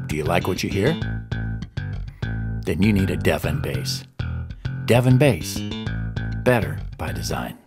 Do you like what you hear? Then you need a Devon bass. Devon bass. Better by design.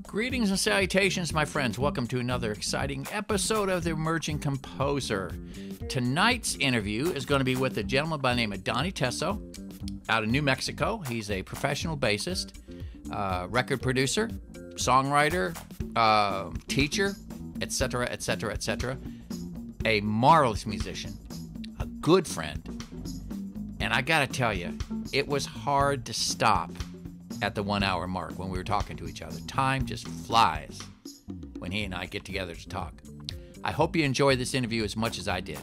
Greetings and salutations, my friends. Welcome to another exciting episode of The Emerging Composer. Tonight's interview is going to be with a gentleman by the name of Donny Tesso out of New Mexico. He's a professional bassist, record producer, songwriter, teacher, etc., etc., etc. A marvelous musician, a good friend. And I got to tell you, it was hard to stop at the 1 hour mark when we were talking to each other. Time just flies when he and I get together to talk. I hope you enjoy this interview as much as I did.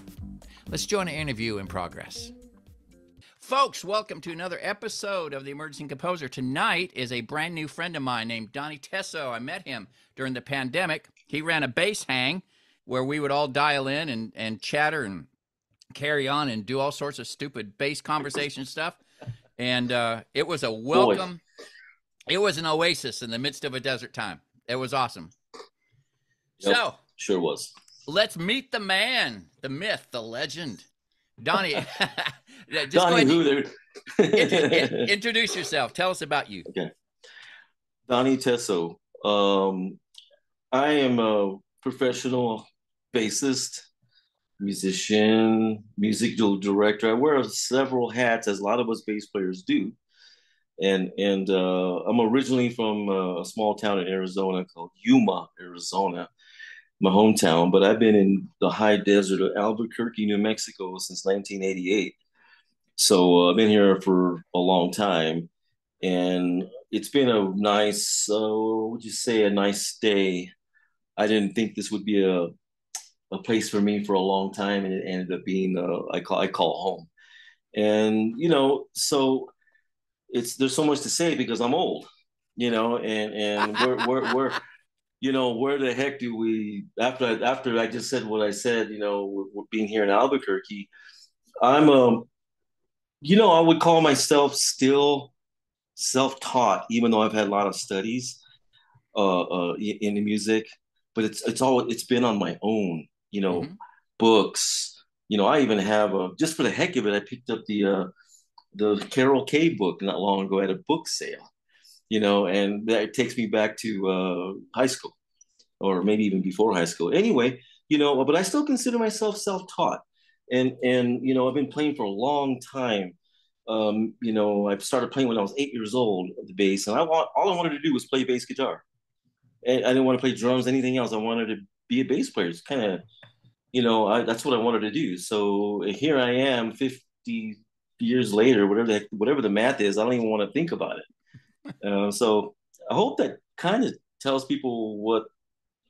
Let's join the interview in progress. Folks, welcome to another episode of The Emerging Composer. Tonight is a brand new friend of mine named Donny Tesso. I met him during the pandemic. He ran a bass hang where we would all dial in and chatter and carry on and do all sorts of stupid bass conversation stuff. And it was a welcome. It was an oasis in the midst of a desert time. It was awesome. Yep, So, sure was. Let's meet the man, the myth, the legend. Donny, just Donny go who ahead and introduce yourself. Tell us about you. Okay. Donny Tesso. I am a professional bassist, musician, musical director. I wear several hats, as a lot of us bass players do. And I'm originally from a small town in Arizona called Yuma, Arizona, my hometown. But I've been in the high desert of Albuquerque, New Mexico since 1988. So I've been here for a long time. And it's been a nice, what would you say, a nice stay. I didn't think this would be a place for me for a long time, and it ended up being I call home. And so there's so much to say because I'm old, and where the heck do we after I just said what I said, we're being here in Albuquerque. I'm I would call myself still self-taught, even though I've had a lot of studies in the music, but it's been on my own, Mm-hmm. books. I even have just for the heck of it, I picked up the Carol Kay book not long ago at a book sale, and that takes me back to high school or maybe even before high school. Anyway, but I still consider myself self-taught, and I've been playing for a long time. I started playing when I was 8 years old, the bass, and all I wanted to do was play bass guitar. And I didn't want to play drums, anything else. I wanted to be a bass player. It's kind of, that's what I wanted to do. So here I am, 50 years later, whatever the math is. I don't even want to think about it. So I hope that kind of tells people what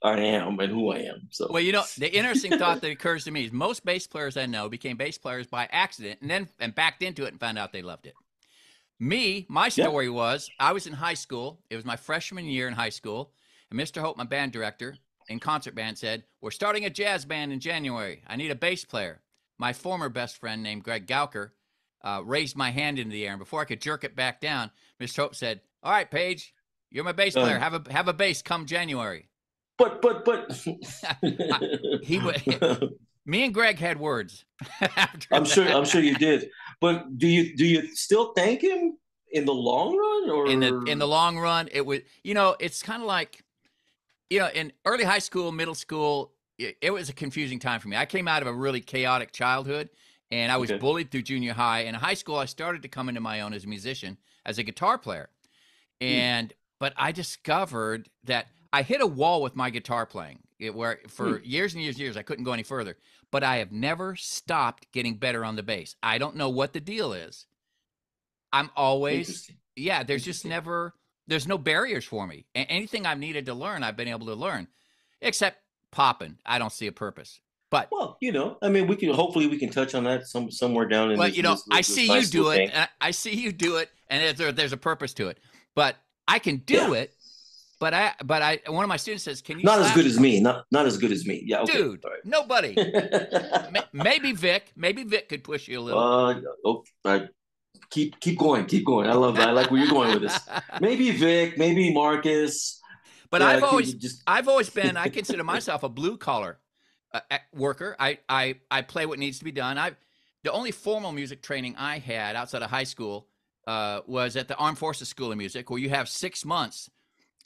I am and who I am. So, well, the interesting thought that occurs to me is most bass players I know became bass players by accident and backed into it and found out they loved it. My story was I was in high school. It was my freshman year in high school. And Mr. Hope, my band director in concert band, said, "We're starting a jazz band in January. I need a bass player." My former best friend named Greg Gauker raised my hand into the air, and before I could jerk it back down, Mr. Hope said, "All right, Paige, you're my bass player. Have a bass come January." But Me and Greg had words. I'm sure you did. But do you still thank him in the long run, or in the long run? It was, it's kind of like, in early high school, middle school, it was a confusing time for me. I came out of a really chaotic childhood, and I was bullied through junior high. In high school, I started to come into my own as a musician, as a guitar player. But I discovered that I hit a wall with my guitar playing, where for years and years and years, I couldn't go any further. But I have never stopped getting better on the bass. I don't know what the deal is. I'm always, there's just never, there's no barriers for me. Anything I've needed to learn, I've been able to learn. Except popping. I don't see a purpose. But Well, I mean, hopefully we can touch on that somewhere down in I this see you nice do little it. thing. I see you do it, and there's a purpose to it. But I can do Yeah, it. But one of my students says, "Can you not as slap?" good as me. Not as good as me. Yeah, okay, Dude, all nobody. right. Maybe Vic. Maybe Vic could push you a little. Oh, keep going, keep going. I love that. I like where you're going with this. Maybe Vic, maybe Marcus. But Yeah, just I've always been. I consider myself a blue collar worker. I play what needs to be done. The only formal music training I had outside of high school was at the Armed Forces School of Music, where you have 6 months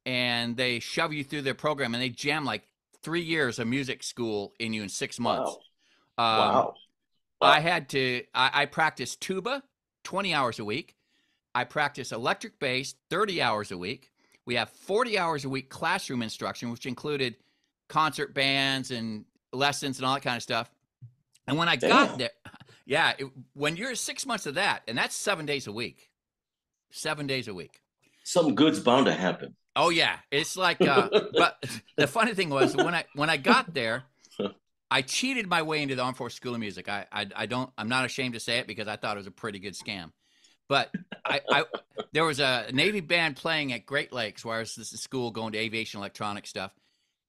and they shove you through their program and they jam like 3 years of music school in you in 6 months. wow, Um, wow, wow. I practiced tuba 20 hours a week. I practice electric bass 30 hours a week. We have 40 hours a week classroom instruction, which included concert bands and lessons and all that kind of stuff. And when I got Damn. there, yeah, when you're 6 months of that, and that's 7 days a week, 7 days a week. Something good's bound to happen. Oh yeah, it's like. But the funny thing was when I got there, I cheated my way into the Armed Forces School of Music. I'm not ashamed to say it because I thought it was a pretty good scam. But there was a Navy band playing at Great Lakes where I was in school going to aviation electronics stuff.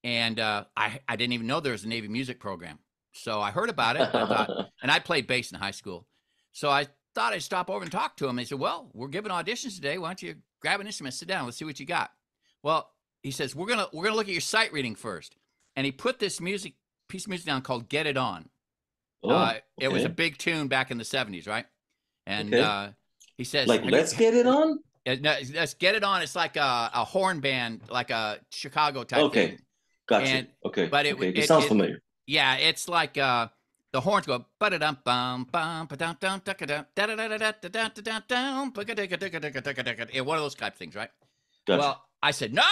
And I didn't even know there was a Navy music program. So I heard about it. And I played bass in high school. So I thought I'd stop over and talk to him. They said, well, we're giving auditions today. Why don't you grab an instrument, sit down, let's see what you got. Well, he says, we're gonna look at your sight reading first. And he put this piece of music down called Get It On. Okay. It was a big tune back in the 70s, right? And Okay. he says, Like, let's get it on. no, let's Get It On. It's like a horn band, like a Chicago type Okay, thing. gotcha. Okay, But okay, it sounds familiar. yeah, it's like the horns go ba-da-dum bum bum ba-dum-dum da-da-dum da-da-da-da-da-da-da-dum one of those type of things, right? Gotcha. Well, I said, no,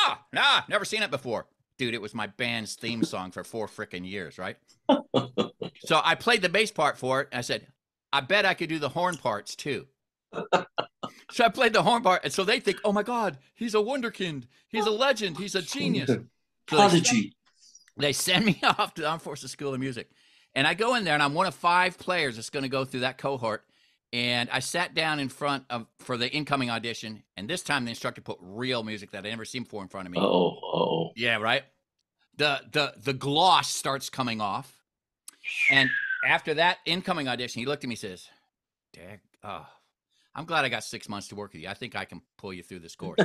never seen it before. Dude, it was my band's theme song for 4 freaking years, right? So I played the bass part for it. And I said, I bet I could do the horn parts too. So I played the horn part. And so they think, oh my God, he's a wonderkind. He's a legend. He's a genius. So Prodigy. they send me off to the Armed Forces School of Music. And I go in there and I'm one of 5 players that's going to go through that cohort. And I sat down in front for the incoming audition. And this time the instructor put real music that I never seen before in front of me. Oh. Yeah, right. The gloss starts coming off. And after that incoming audition, he looked at me and says, Dag, I'm glad I got 6 months to work with you. I think I can pull you through this course.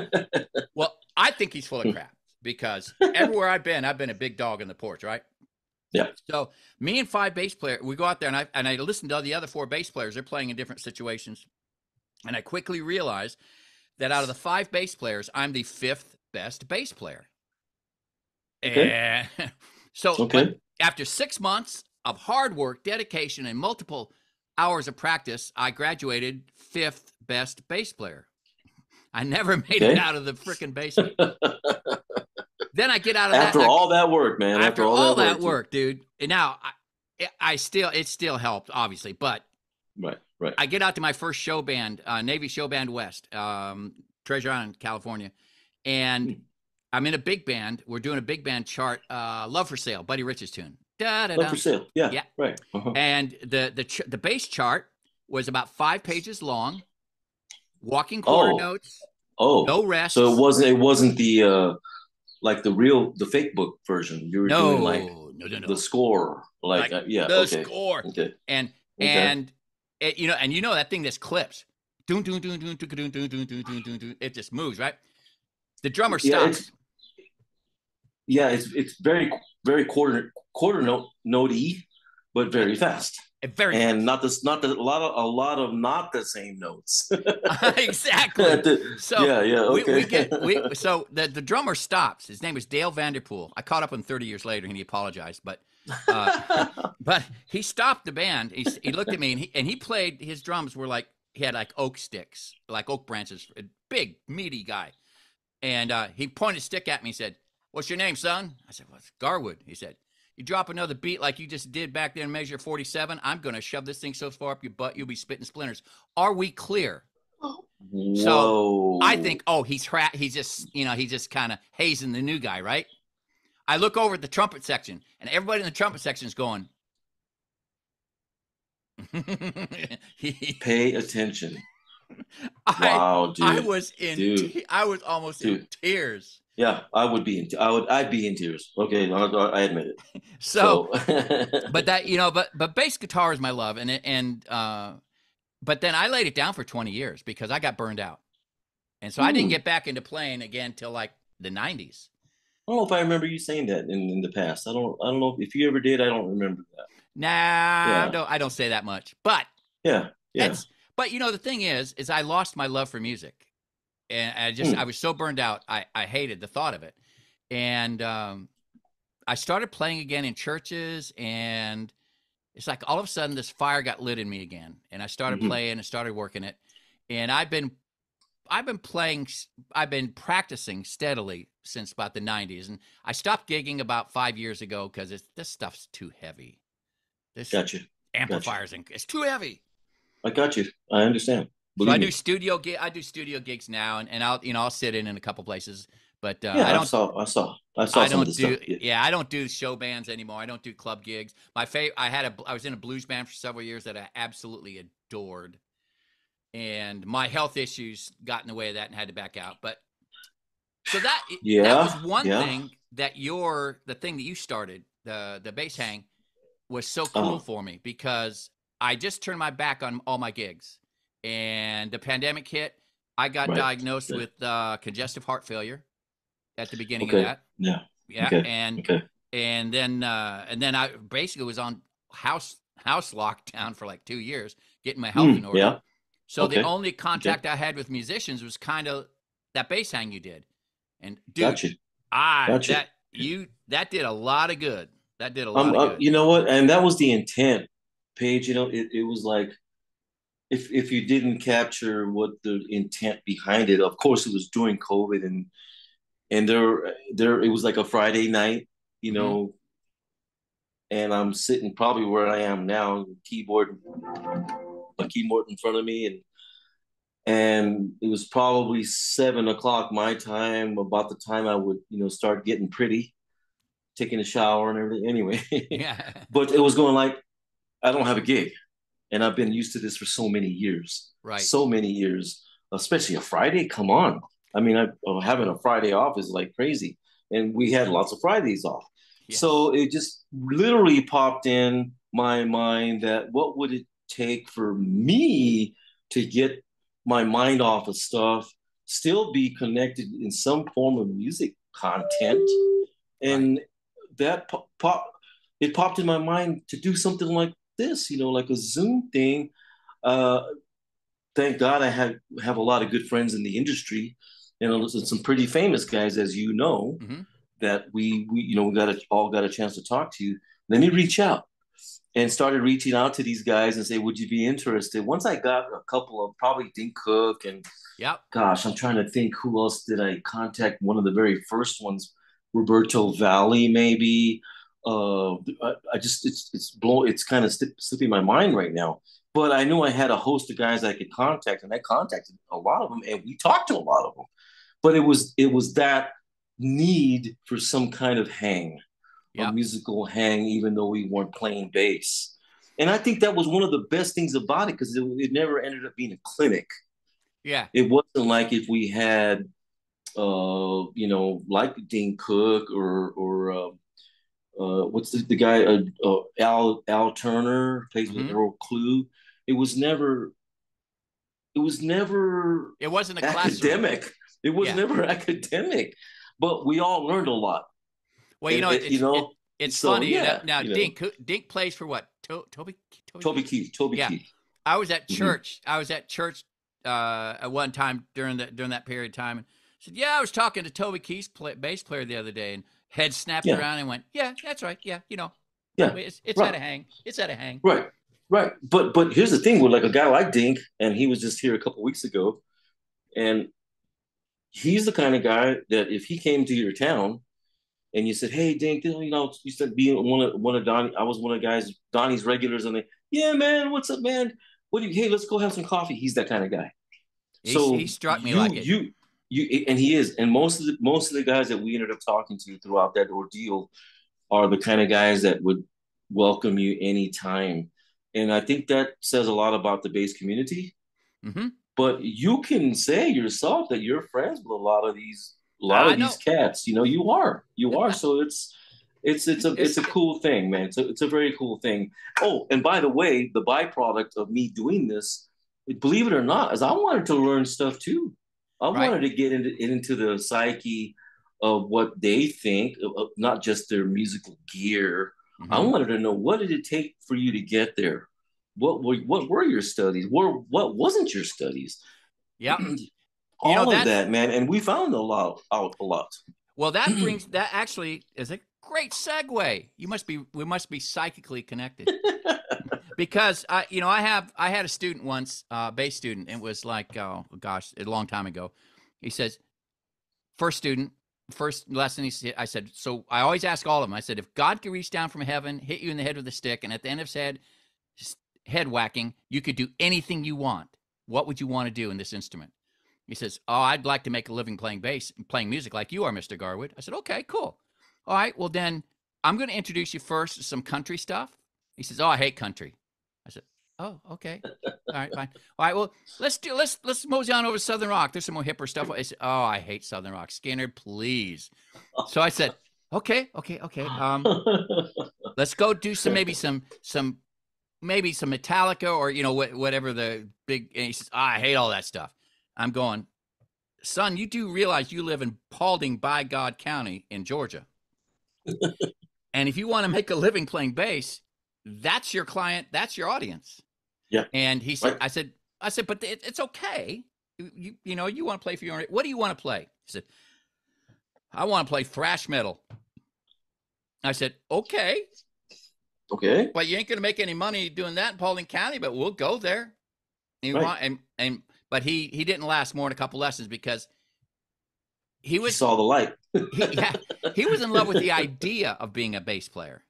Well, I think he's full of crap because everywhere I've been a big dog on the porch, right? Yeah. So me and 5 bass players, we go out there and I listen to the other 4 bass players. They're playing in different situations. And I quickly realized that out of the 5 bass players, I'm the 5th best bass player. Okay. And so after 6 months of hard work, dedication, and multiple hours of practice, I graduated 5th best bass player. I never made it out of the freaking basement. Then I get out of that. After all that work, man. After all that work, dude. And now it still helped, obviously, but right. I get out to my first show band, Navy Show Band West, Treasure Island, California, and I'm in a big band. We're doing a big band chart, Love for Sale, Buddy Rich's tune. Love for Sale, yeah. Right. And the bass chart was about 5 pages long, walking quarter notes, no rest. So it wasn't the like the fake book version. You were doing like the score, the score. Okay. And it, you know that thing that's clips. Doon, doon, doon, doon, doon, doon, doon, doon, doon, doon, doon. It just moves, right? The drummer stops. It's very very quarter note-y, but very fast. And not a lot of not the same notes. Exactly. Okay. So the drummer stops. His name was Dale Vanderpool. I caught up with him 30 years later, and he apologized. But but he stopped the band. He looked at me, and he played. His drums were like he had like oak sticks, like oak branches. A big meaty guy, and he pointed a stick at me. and said, "What's your name, son?" I said, "Well, it's Garwood." He said, "You drop another beat like you just did back there in Measure 47, I'm going to shove this thing so far up your butt, you'll be spitting splinters. Are we clear?" Whoa. So I think, he's just kind of hazing the new guy, right? I look over at the trumpet section, and everybody in the trumpet section is going. Pay attention. I Wow, I dude. was in Dude. I was almost in Dude. tears. Yeah, I'd be in tears. Okay, I admit it. So, So but that but bass guitar is my love, but then I laid it down for 20 years because I got burned out, and so I didn't get back into playing again till like the 90s. I don't know if I remember you saying that in the past. I don't know if you ever did. I don't remember that. Nah, Yeah. I don't say that much, but Yeah. Yeah. that's but the thing is I lost my love for music, and I was so burned out. I hated the thought of it, and I started playing again in churches, and it's like all of a sudden this fire got lit in me again, and I started Hmm. playing and started working it, and I've been playing, I've been practicing steadily since about the 90s, and I stopped gigging about 5 years ago because this stuff's too heavy. This Gotcha. Gotcha. amplifiers, it's too heavy. I got you. I understand. So Believe me. I do studio gigs now, and I'll sit in a couple places, but Yeah, I saw I some of the don't stuff. do yeah I don't do show bands anymore. I don't do club gigs. I was in a blues band for several years that I absolutely adored, and my health issues got in the way of that and had to back out. But so that was Yeah. one Yeah. thing that the thing that you started, the bass hang, was so cool Uh-huh. for me because I just turned my back on all my gigs, and the pandemic hit. I got Right. diagnosed Yeah. with congestive heart failure at the beginning of Okay. that. Yeah. Yeah, Okay. and Okay. then I basically was on house lockdown for like 2 years, getting my health in order. Yeah. So the Okay. only Okay. contact I had with musicians was kind of that bass hang you did, and dude, Gotcha. I Gotcha. that did a lot of good. That did a lot of good. You know what? And that was the intent, Paige. It was like if you didn't capture what the intent behind it, of course it was during COVID and there it was like a Friday night, you Hmm. know, and I'm sitting probably where I am now, my keyboard in front of me, and it was probably 7 o'clock my time, about the time I would, start getting pretty, taking a shower and everything. Anyway, Yeah. but it was going like, I don't have a gig. And I've been used to this for Right. so many years, especially a Friday. Come on. I mean, having a Friday off is like crazy. And we had lots of Fridays off. Yes. So it just literally popped in my mind that what would it take for me to get my mind off of stuff, still be connected in some form of music content. Right. And that it popped in my mind to do something like this, like a Zoom thing. Uh, thank God have a lot of good friends in the industry, and some pretty famous guys, as you know, Hmm. that we all got a chance to talk to. Let me reach out and started reaching out to these guys and say, would you be interested? Once I got a couple of probably Dink Cook and Yep. gosh, I'm trying to think who else did I contact. One of the very first ones, Roberto Valli, maybe. I just it's kind of slipping my mind right now. But I knew I had a host of guys I could contact, and I contacted a lot of them, and we talked to a lot of them. But it was that need for some kind of hang, a Yep. musical hang, even though we weren't playing bass. And I think that was one of the best things about it because it never ended up being a clinic. Yeah. It wasn't like if we had, like Dean Cook or what's the guy, Al Turner plays with Hmm. Earl Clue. It was never, it was never It wasn't a classroom. academic. It was Yeah. never academic, but we all learned a lot. Well, And it's so funny yeah, now. Dink plays for what? Toby Keith. Toby Yeah, Keith. I was at Hmm. church. I was at church at one time during that period of time, and said, "Yeah, I was talking to Toby Keith's bass player the other day," and head snapped Yeah, around and went, "Yeah, that's right. Yeah, yeah, it's at right. a hang. It's at a hang." Right, right. But here's the thing with like a guy like Dink, and he was just here a couple weeks ago, and he's the kind of guy that if he came to your town and you said, "Hey, Dink, you said being one of Donnie, I was one of the guys Donnie's regulars," and they, "Yeah, man, what's up, man? What do you? Hey, let's go have some coffee." He's that kind of guy. He So struck me like it. and he is, and most of the guys that we ended up talking to throughout that ordeal are the kind of guys that would welcome you anytime. And I think that says a lot about the bass community. Mm-hmm. But you can say yourself that you're friends with a lot I of these know. cats. You are. So it's It's a cool thing, man. It's a very cool thing. Oh, and by the way, the byproduct of me doing this, believe it or not, is I wanted to learn stuff too. I right. wanted to get into the psyche of what they think, not just their musical gear. I Mm-hmm. wanted to know, what did it take for you to get there? What were your studies? What wasn't your studies? Yep. You know, All of that's that, man. And we found a lot out a lot. well, that actually is a great segue. We must be psychically connected because I had a student once, bass student. It was like, oh gosh, a long time ago. He says, first student, first lesson. I said, so I always ask all of them. I said, if God could reach down from heaven, hit you in the head with a stick, and at the end of his head whacking, you could do anything you want. What would you want to do in this instrument? He says, oh, I'd like to make a living playing bass and playing music like you are, Mr. Garwood. I said, okay, cool. All right, well, then I'm going to introduce you first to some country stuff. He says, oh, I hate country. I said, oh, okay. All right, fine. All right, well, let's mosey on over to Southern Rock. There's some more hipper stuff. I said, oh, I hate Southern Rock. Skinner, please. So I said, okay. Let's go do maybe some Metallica or whatever the big. And he says, I hate all that stuff. I'm going, son. You do realize you live in Paulding by God County in Georgia, and if you want to make a living playing bass, that's your client, that's your audience. Yeah. And he said, Right. I said, but it's okay. You want to play for your own. What do you want to play? He said, I want to play thrash metal. I said, okay. Okay. But you ain't gonna make any money doing that in Paulding County, but we'll go there. Right. But he didn't last more than a couple lessons because he He was saw the light. yeah, he was in love with the idea of being a bass player,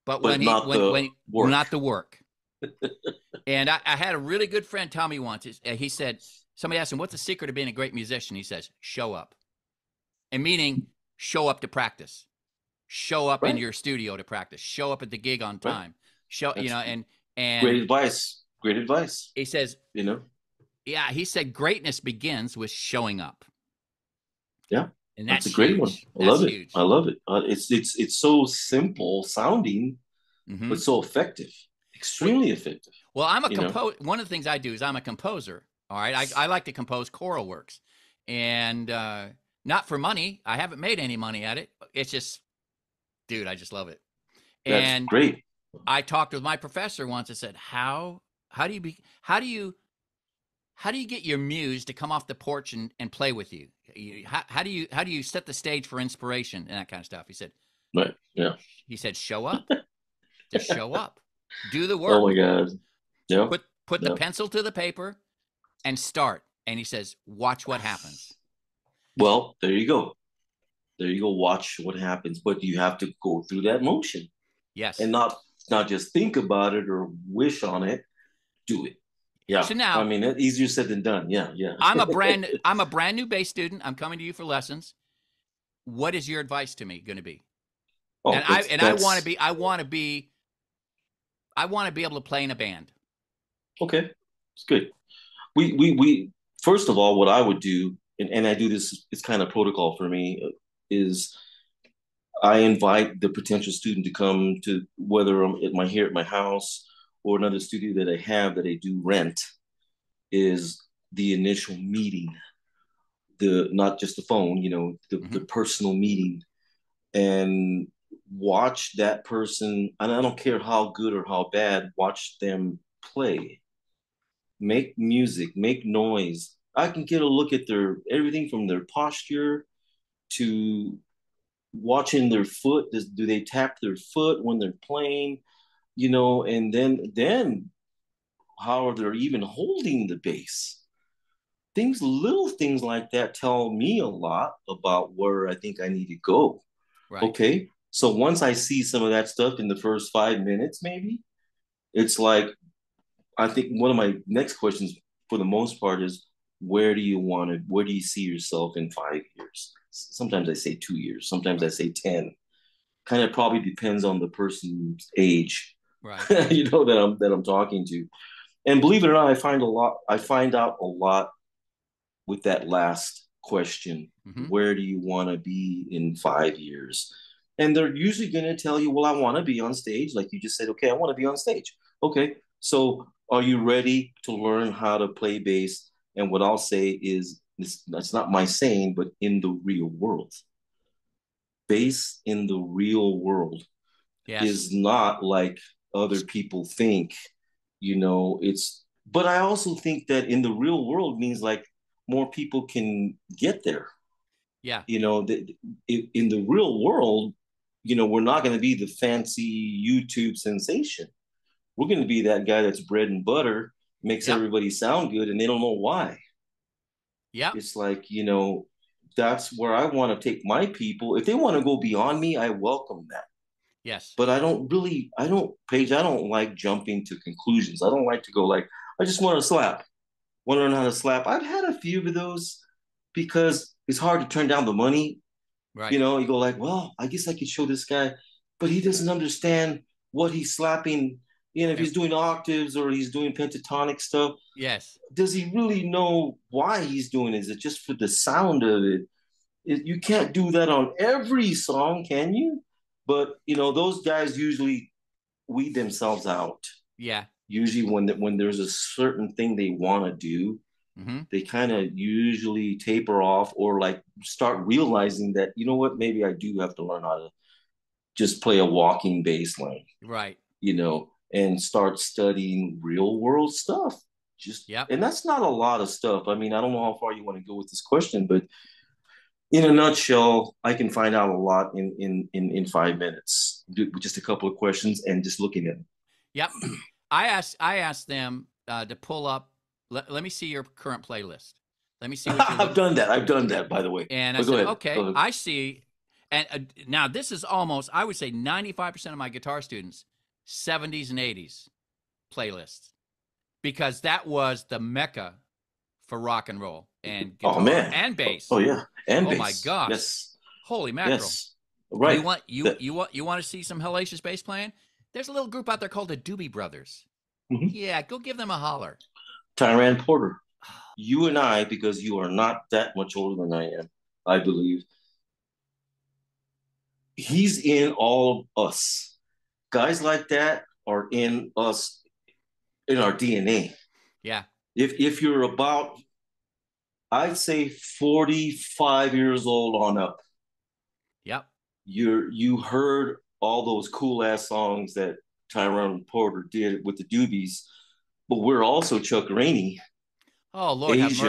but But not the when work. not the work. And I had a really good friend Tommy once. He said somebody asked him, "What's the secret of being a great musician?" He says, "Show up," and meaning show up to practice, show up in Right. your studio to practice, show up at the gig on Right. time, show That's and great advice. Great advice. he says, You know? yeah, he said greatness begins with showing up. Yeah. And That's that's a great one. huge. I That's love it. huge. I love it. It's so simple sounding, Mm-hmm. but so effective. Extremely effective. Well, I'm a You know? composer. One of the things I do is I'm a composer. All right. I like to compose choral works. And not for money. I haven't made any money at it. It's just, dude, I just love it. That's And great. I talked with my professor once and said, how do you get your muse to come off the porch and play with you? How do you set the stage for inspiration and that kind of stuff? Right. Yeah. He said, show up. Just show up. Do the Oh my work. God. Yeah. Put the Yeah. pencil to the paper and start. And he says, watch what happens. Well, there you go. There you go. Watch what happens. But you have to go through that motion Yes. and not just think about it or wish on it. Do it. Yeah. So I now mean, that's easier said than done. Yeah. Yeah. I'm a brand new bass student. I'm coming to you for lessons. What is your advice to me going to be? Oh, And that's I that's want to be able to play in a band. okay. It's good. We first of all, what I would do, and I do this, it's kind of protocol for me, is I invite the potential student to come to, whether I'm here at my house or another studio that I have that I do rent, is the initial meeting, the not just the phone, the Mm-hmm. personal meeting, and watch that person. And I don't care how good or how bad, watch them play, make music, make noise. I can get a look at their everything from their posture to watching their foot. Do they tap their foot when they're playing? And then how are they even holding the bass? Little things like that tell me a lot about where I think I need to go. Right. Okay. So once I see some of that stuff in the first 5 minutes, maybe it's like, I think one of my next questions for the most part is, where do you see yourself in 5 years? Sometimes I say 2 years, sometimes I say 10. Kind of probably depends on the person's age, Right. that I'm talking to. And believe it or not, I find out a lot with that last question. Mm-hmm. Where do you want to be in 5 years? And they're usually going to tell you, well, I want to be on stage. Like you just said, okay, I want to be on stage. Okay, so are you ready to learn how to play bass? And what I'll say is, that's not my saying, but in the real world, bass in the real world Yes. is not like other people think. But I also think that in the real world means like more people can get there. Yeah. In the real world, we're not going to be the fancy YouTube sensation. We're going to be that guy that's bread and butter, makes Yep. everybody sound good, and they don't know why. Yep. It's like, that's where I want to take my people. If they want to go beyond me, I welcome that. Yes. But Paige, I don't like jumping to conclusions. I don't like to go like, I just want to slap, want to learn how to slap. I've had a few of those because it's hard to turn down the money. Right. You go like, well, I guess I could show this guy, but he doesn't understand what he's slapping. If he's doing octaves or he's doing pentatonic stuff, Yes. does he really know why he's doing it? Is it just for the sound of it? You can't do that on every song, can you? But those guys usually weed themselves out. Yeah. Usually, when there's a certain thing they want to do, Mm-hmm. they kind of usually taper off or like start realizing that maybe I do have to learn how to just play a walking bass line, Right. and start studying real world stuff. Yep. And that's not a lot of stuff. I mean, I don't know how far you want to go with this question, but in a nutshell, I can find out a lot in 5 minutes, with just a couple of questions and just looking at them. Yep. I asked them to pull up. Let me see your current playlist. Let me see what you're I've looking. done that. I've done that, by the way. And I But go said, ahead. Go okay, ahead. I see. And now this is almost, I would say, 95% of my guitar students, 70s and 80s playlists, because that was the mecca for rock and roll and Oh guitar man. and Oh bass. yeah. And Oh my bass. gosh, Yes. holy mackerel! Yes. You Right. want you That, you want you want to see some hellacious bass playing? There's a little group out there called the Doobie Brothers. mm-hmm. Yeah, go give them a holler. Tyran Porter. You and I, because you are not that much older than I am, I believe, he's in all of us. Guys like that are in us, in our DNA. Yeah. If you're about, I'd say 45 years old on up, Yep. you heard all those cool ass songs that Tyrone Porter did with the Doobies, but we're also Chuck Rainey, Oh Lord, have Asia.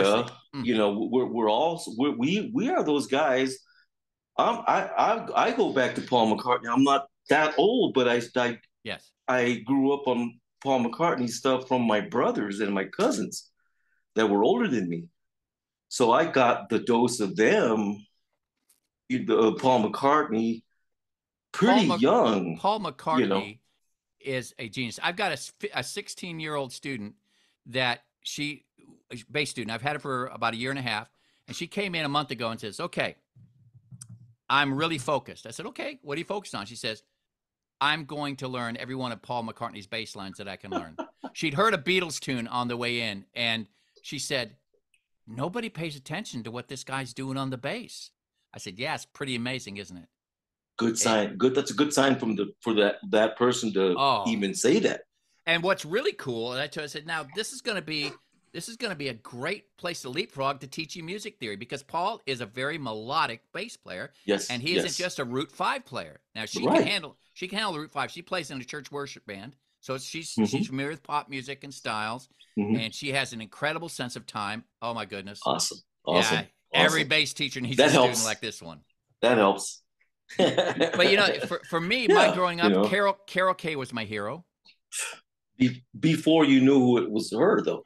mercy. Mm. We're all we are those guys. I go back to Paul McCartney. I'm not that old, but Yes. I grew up on Paul McCartney stuff from my brothers and my cousins that were older than me. So I got the dose of them, Paul McCartney, pretty Paul Mc, young, Paul you know. McCartney is a genius. I've got a 16-year-old student that bass student. I've had her for about a year and a half, and she came in a month ago and says, "Okay, I'm really focused." I said, "Okay, what are you focused on?" She says, "I'm going to learn every one of Paul McCartney's bass lines that I can learn." She'd heard a Beatles tune on the way in, and she said, "Nobody pays attention to what this guy's doing on the bass." I said, "Yeah, it's pretty amazing, isn't it?" Good It sign. Good. That's a good sign for that person to oh, even say that. and what's really cool, and I told her, I said, "Now this is going to be a great place to leapfrog to teach you music theory, because Paul is a very melodic bass player, Yes. and he isn't Yes. just a root 5 player. Now Right. she can handle the root 5. She plays in a church worship band, so she's Mm-hmm. familiar with pop music and styles, Mm-hmm. and she has an incredible sense of time. Oh my goodness. Awesome. Yeah, Awesome. every Awesome. bass teacher needs a That student like helps. this one. That helps. But for me, my Yeah. growing up, Carol Kay was my hero. Before you knew who it was her, though,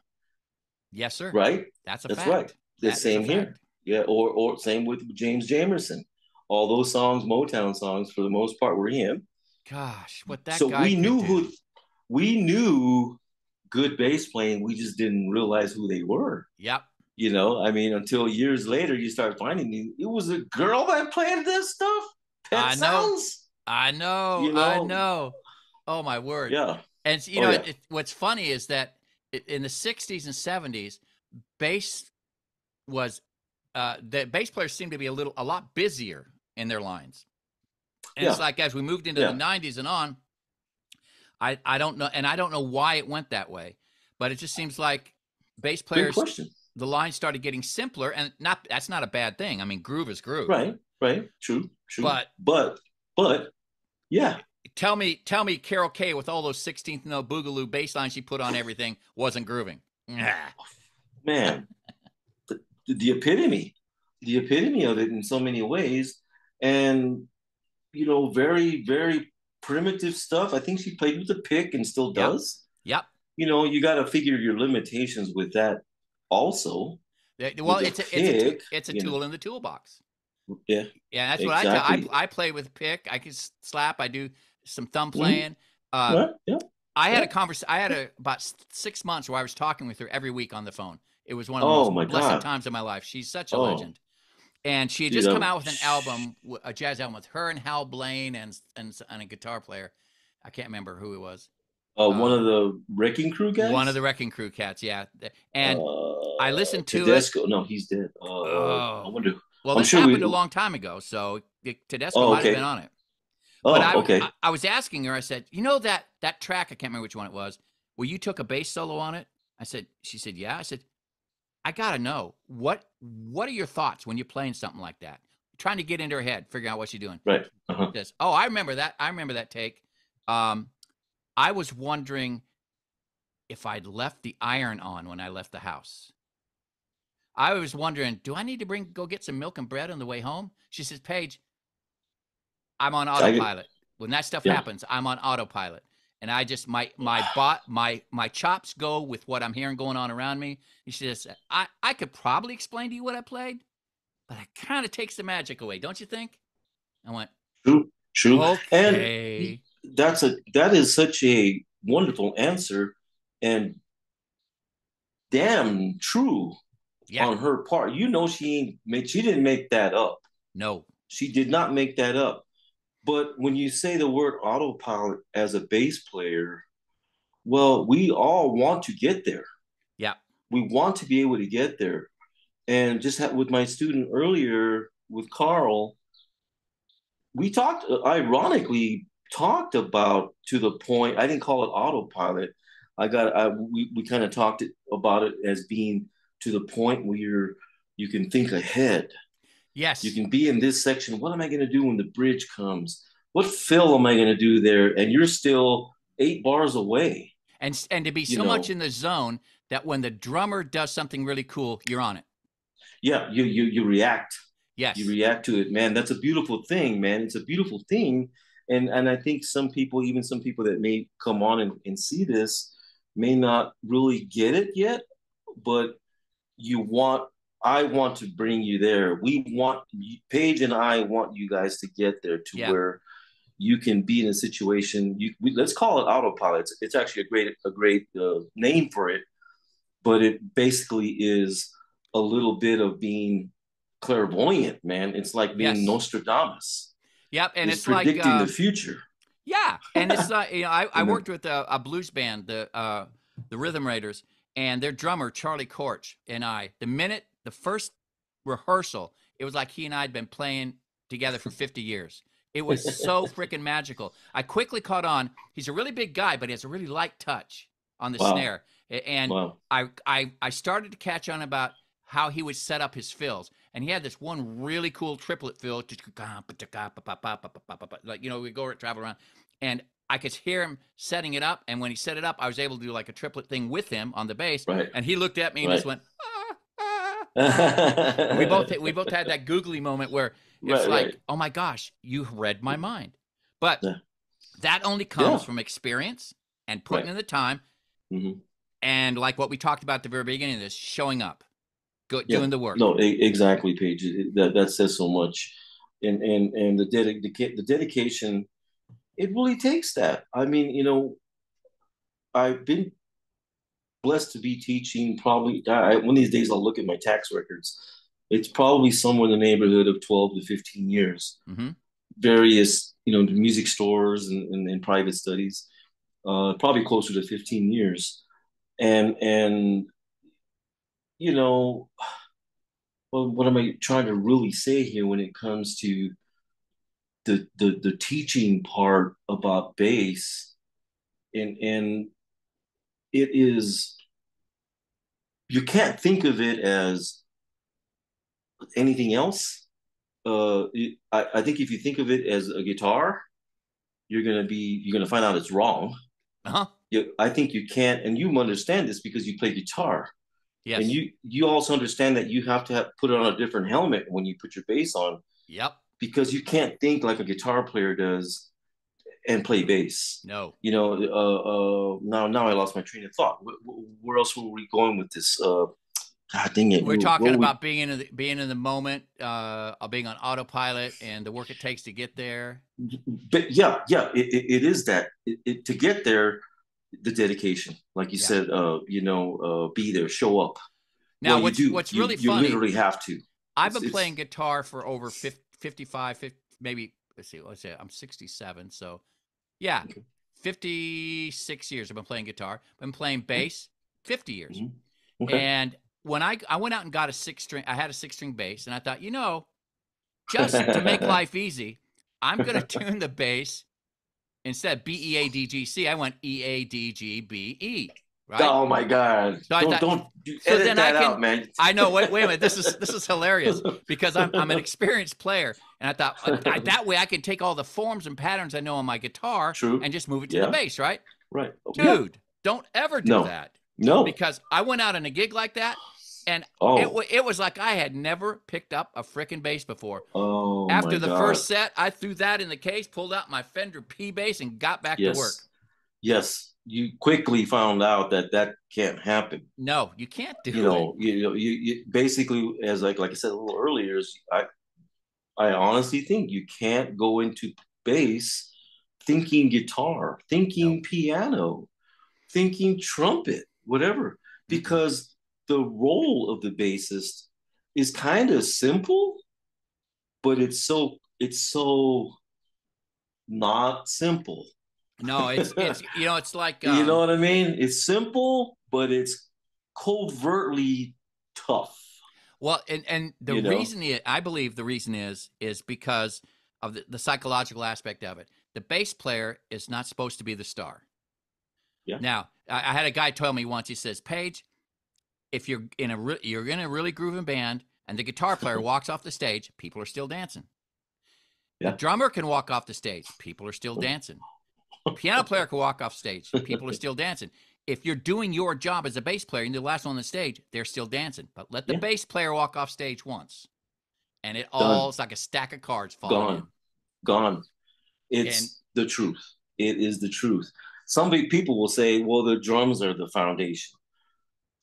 Yes, sir. right? That's a That's right. fact. The That is a same here. fact. Yeah. Or same with James Jamerson. All those songs, Motown songs, for the most part, were him. Gosh, what that So guy could do. we knew good bass playing. We just didn't realize who they were. Yep. I mean, until years later, you start finding it was a girl that played this stuff. Pet I know, sounds, I know, you I know. know. Oh my word! Yeah. And Oh yeah. what's funny is that in the '60s and '70s, bass was the bass players seemed to be a lot busier in their lines. And it's Yeah. like as we moved into the Yeah. '90s and on, I don't know, and I don't know why it went that way, but it just seems like bass Great players, question. the lines started getting simpler, and not that's not a bad thing. I mean, groove is groove, Right. Right. True. True. but But yeah, tell me, Carol Kay with all those 16th note boogaloo bass lines she put on everything wasn't grooving. Nah. man, the, the epitome, the epitome of it in so many ways, and very, very primitive stuff. I think she played with a pick and still Yep, does. yep. You got to figure your limitations with that also Well, with a pick. it's a tool in the toolbox. Yeah, Yeah, that's what I tell. exactly. I play with pick. I can slap. I do some thumb Mm-hmm. playing. Right. Yeah. I had Yeah. a conversation. I had about 6 months where I was talking with her every week on the phone. It was one of the Oh most my blessed God. times of my life. She's such a Oh, legend, and she had dude. just come out with an album, a jazz album with her and Hal Blaine and a guitar player. I can't remember who it was. One of Uh, the Wrecking Crew one of the guys. Wrecking Crew cats, yeah. And I listened to it. Tedesco. No, he's dead. I Oh, wonder. well, I'm this sure we. happened a long time ago, so Tedesco Oh, might have been okay. on it. But Oh, okay. I was asking her. I said, that track? I can't remember which one it was. Where you took a bass solo on it? I said. She said, yeah. I said, I gotta know what are your thoughts when you're playing something like that? Trying to get into her head, figuring out what she's doing. Right. Uh-huh. She says, oh, I remember that. I remember that take. Um, I was wondering if I'd left the iron on when I left the house. I was wondering, do I need to go get some milk and bread on the way home? She says, Paige, I'm on I autopilot. When that stuff Yeah. happens, I'm on autopilot. And I just my chops go with what I'm hearing going on around me. And she says, I could probably explain to you what I played, but it kind of takes the magic away, don't you think? I went, True. True. And okay. that is such a wonderful answer, and damn true Yeah. on her part. She didn't make that up. No. She did not make that up. But when you say the word autopilot as a bass player, well, we all want to get there. Yeah. We want to be able to get there. And with my student earlier with Carl, we ironically talked about to the point. I didn't call it autopilot. We kind of talked about it as being to the point where you can think ahead. You Yes. can be in this section. What am I going to do when the bridge comes? What fill am I going to do there? And you're still 8 bars away. And to be You so much know, in the zone that when the drummer does something really cool, you're on it. yeah. You react. You Yes. react to it, man. That's a beautiful thing, man. It's a beautiful thing, and I think even some people that may come on and see this, may not really get it yet, but you want. I want to bring you there. Paige and I want you guys to get there to Yeah. where you can be in a situation. Let's call it autopilot. It's actually a great name for it, but it basically is a little bit of being clairvoyant, man. It's like being Yes. Nostradamus. Yep. And It's it's like predicting the future. yeah, and it's I And then, worked with a blues band, the Rhythm Raiders, and their drummer Charlie Korch and I. The first rehearsal, it was like he and I had been playing together for 50 years. It was so freaking magical. I quickly caught on. He's a really big guy, but he has a really light touch on the wow, snare, and wow, I started to catch on about how he would set up his fills. And he had this one really cool triplet fill, like we go travel around, and I could hear him setting it up. And when he set it up, I was able to do like a triplet thing with him on the bass. right, And he looked at me and just right, went, ah, ah, ah. And right, we both had that googly moment where it's right. like, oh my gosh, you read my mind. But Yeah, that only comes yeah, from experience and putting right. in the time, Mm-hmm. and like what we talked about at the very beginning of this, showing up, Yeah, doing the work. no, exactly, Paige. That says so much, and the dedication. It really takes that. I mean, I've been blessed to be teaching. Probably one of these days I'll look at my tax records. It's probably somewhere in the neighborhood of 12 to 15 years. Mm-hmm. Various, music stores and private studies. Probably closer to 15 years. And you know, well, what am I trying to really say here when it comes to the teaching part about bass? And it is, you can't think of it as anything else. I think if you think of it as a guitar, you're gonna find out it's wrong. Uh-huh. I think you can't, and you understand this because you play guitar, and Yes. you also understand that you have to put it on a different helmet when you put your bass on, Yep. because you can't think like a guitar player does and play bass. No. Now I lost my train of thought. Where else were we going with this? God dang it! We're talking about being in the moment, being on autopilot, and the work it takes to get there. But yeah, it is that to get there, the dedication, like you Yeah. said, be there, show up. Now, Well, you do. what's really You funny, literally have to. I've It's been it's playing guitar for over 50, 55, 50, maybe, let's say I'm 67. So, yeah, okay. 56 years I've been playing guitar. I've been playing bass 50 years. Mhm. Okay. And when I went out and got a six string, I had a 6-string bass, and I thought, just to make life easy, I'm going to tune the bass. Instead of BEADGC, I went EADGBE, right? Oh my God! So I thought, Don't so edit then I that can. out, man. I know. Wait a minute. This is hilarious because I'm an experienced player, and I thought that way I can take all the forms and patterns I know on my guitar True. and just move it to the Yeah. bass, right? Right. Oh, yeah. Dude, don't ever do No. that, No. because I went out on a gig like that, and Oh. it was like I had never picked up a freaking bass before. Oh my After the God. first set, I threw that in the case, pulled out my Fender P bass, and got back to work. Yes. Yes. You quickly found out that can't happen. No, you can't do it. You basically, as like I said a little earlier, I honestly think you can't go into bass thinking guitar, No. thinking piano, thinking trumpet, whatever, Mm-mm. because the role of the bassist is kind of simple, but it's so not simple. No, it's like You know what I mean? It's simple, but it's covertly tough. well, and the You know? reason I believe the reason is because of the psychological aspect of it. The bass player is not supposed to be the star. Yeah. Now, I had a guy tell me once. He says, Paige, if you're in a really grooving band and the guitar player walks off the stage, people are still dancing. The Yeah. drummer can walk off the stage, people are still dancing. The piano player can walk off stage, people are still dancing. If you're doing your job as a bass player and you're the last one on the stage, they're still dancing. But let the Yeah. bass player walk off stage once, and Done. it's like a stack of cards falling Gone. in. Gone. And It's the truth. It is the truth. Some people will say, well, the drums are the foundation.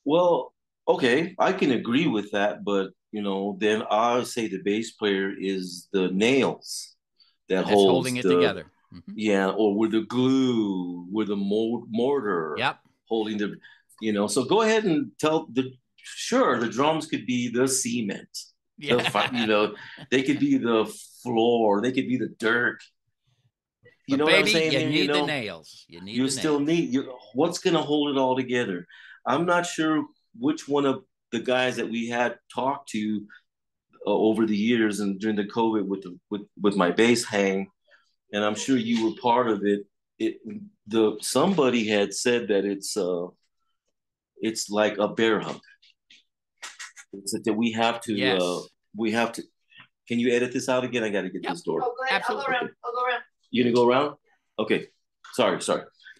Well, okay, I can agree with that, but then I say the bass player is the nails that that's holding holds it together. Mm-hmm. yeah, or with the glue, with the mortar Yep. holding So go ahead and tell sure, the drums could be the cement, Yeah. they could be the floor, they could be the dirt. You But know what I'm baby, saying you here? need the nails. You need You the still nails. need what's going to hold it all together. I'm not sure which one of the guys that we had talked to over the years and during the COVID with my bass hang, and I'm sure you were part of it. Somebody had said that it's like a bear hug. It's that Yes. we have to. Can you edit this out again? I got to get Yep. this door. Oh, go ahead. Absolutely. I'll go around. I'll go around. You gonna go around? Okay. Sorry.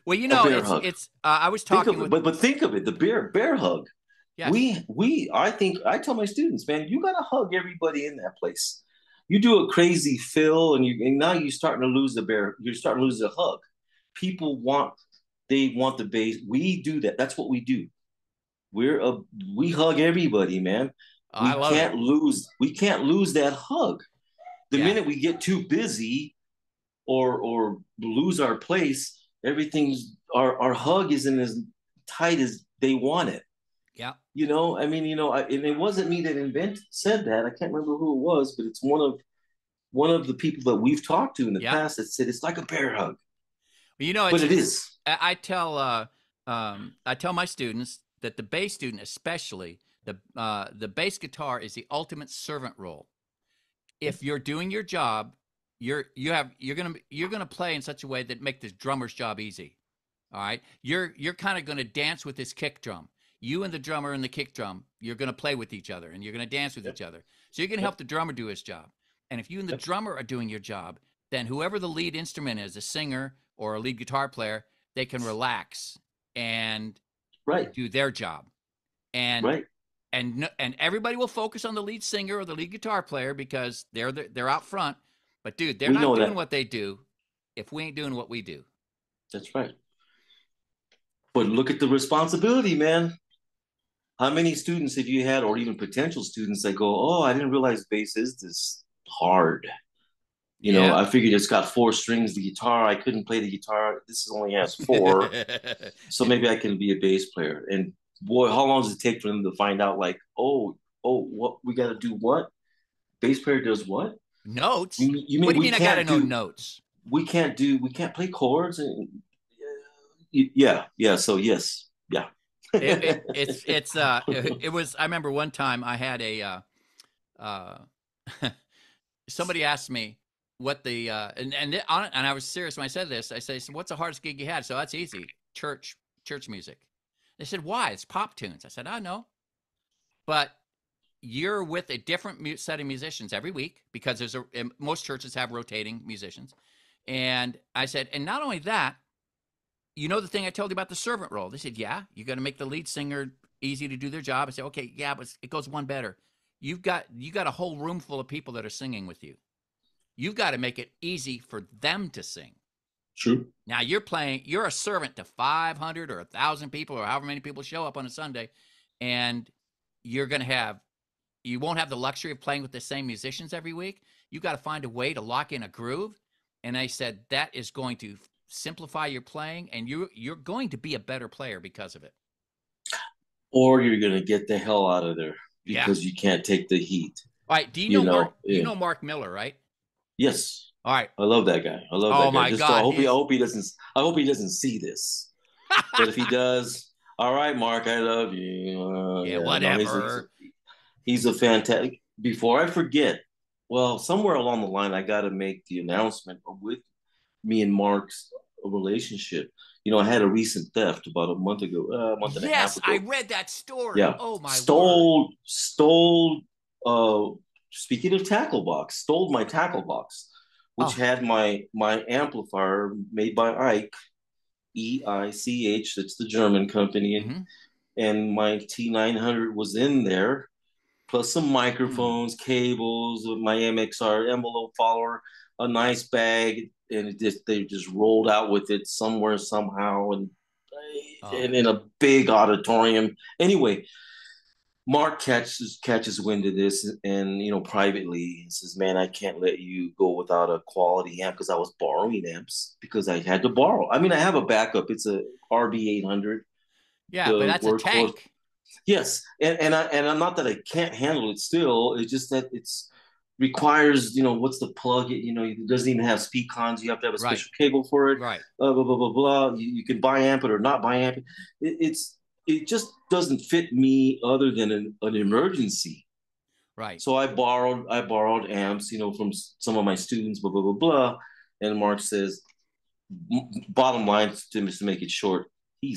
Well, A bear hug. I was Think talking of it, with but think of it. The bear hug. yes. I think I tell my students, man, you gotta hug everybody in that place. You do a crazy fill, and now you're starting to lose the bear. You're starting to lose the hug. People they want the base. We do that. That's what we do. We hug everybody, man. Oh, I love it. We can't lose that hug. The Yeah. minute we get too busy or lose our place, everything's our hug isn't as tight as they want it. Yeah. You know, I mean, and it wasn't me that said that. I can't remember who it was, but it's one of the people that we've talked to in the Yeah. past that said it's like a bear hug. Well, you know, But it is. I tell my students that the bass student, especially the bass guitar, is the ultimate servant role. If you're doing your job, you're gonna play in such a way that make the drummer's job easy. All right, you're kind of gonna dance with this kick drum. You and the drummer and the kick drum, you're gonna play with each other and you're gonna dance with Yep. each other. So you're gonna Yep. help the drummer do his job. And if you and the Yep. drummer are doing your job, then whoever the lead instrument is, a singer or a lead guitar player, they can relax and Right. do their job. And Right. and everybody will focus on the lead singer or the lead guitar player because they're out front. But dude, they're We not know doing that. what they do if we ain't doing what we do. That's right. But look at the responsibility, man. How many students have you had, or even potential students that go, "Oh, I didn't realize bass is this hard. Yeah. I figured it's got four strings, the guitar. I couldn't play the guitar. This only has four. So maybe I can be a bass player." And boy, how long does it take for them to find out, like, what we got to do? What bass player does what? Notes? You What mean do you mean I got to know notes? we can't play chords? And yeah. So yes, yeah. It was. I remember one time I had uh, somebody asked me what the and I was serious when I said this. I said, "So what's the hardest gig you had?" So that's easy. Church music. They said, "Why? It's pop tunes." I said, "I know, but you're with a different set of musicians every week because most churches have rotating musicians." And I said, and not only that, you know the thing I told you about the servant role? They said, yeah, you got to make the lead singer easy to do their job. I said, okay, yeah, but it goes one better. You got a whole room full of people that are singing with you. You've got to make it easy for them to sing. True. Now you're a servant to 500 or 1,000 people or however many people show up on a Sunday, and you won't have the luxury of playing with the same musicians every week. You got to find a way to lock in a groove. And I said that is going to simplify your playing, and you're going to be a better player because of it. Or you're gonna get the hell out of there Yeah. because you can't take the heat. All right. Do you know Mark? Yeah. You know Mark Miller, right? Yes. All right. I love that guy. I love Oh that guy. my Just God. I hope he doesn't. I hope he doesn't see this. But if he does, all right, Mark, I love you. Yeah, whatever. No, he's a fantastic. Before I forget, well, somewhere along the line, I got to make the announcement with me and Mark's relationship. I had a recent theft about a month ago, a month and a half Yes, ago. I read that story. Yeah, Oh my word. stole. Speaking of tackle box, stole my tackle box, which Oh. had my amplifier made by Ike, EICH. That's the German company, and my T900 was in there, plus some microphones, cables, my MXR envelope follower, a nice bag, and they just rolled out with it somewhere somehow, and in a big auditorium. Anyway, Mark catches wind of this, and privately he says, "Man, I can't let you go without a quality amp," because I was borrowing amps because I had to borrow. I mean, I have a backup. It's a RB 800. Yeah, but The that's a workhorse. tank. Yes, and I'm not that I can't handle it still. It's just that it's requires, what's the plug? It doesn't even have speed cons. You have to have a special cable for it. Right. Blah blah blah blah blah. You can buy amp it or not buy amp it. It just doesn't fit me other than an emergency. Right. So I borrowed amps, from some of my students. Blah blah blah blah. And Mark says, bottom line, to make it short, he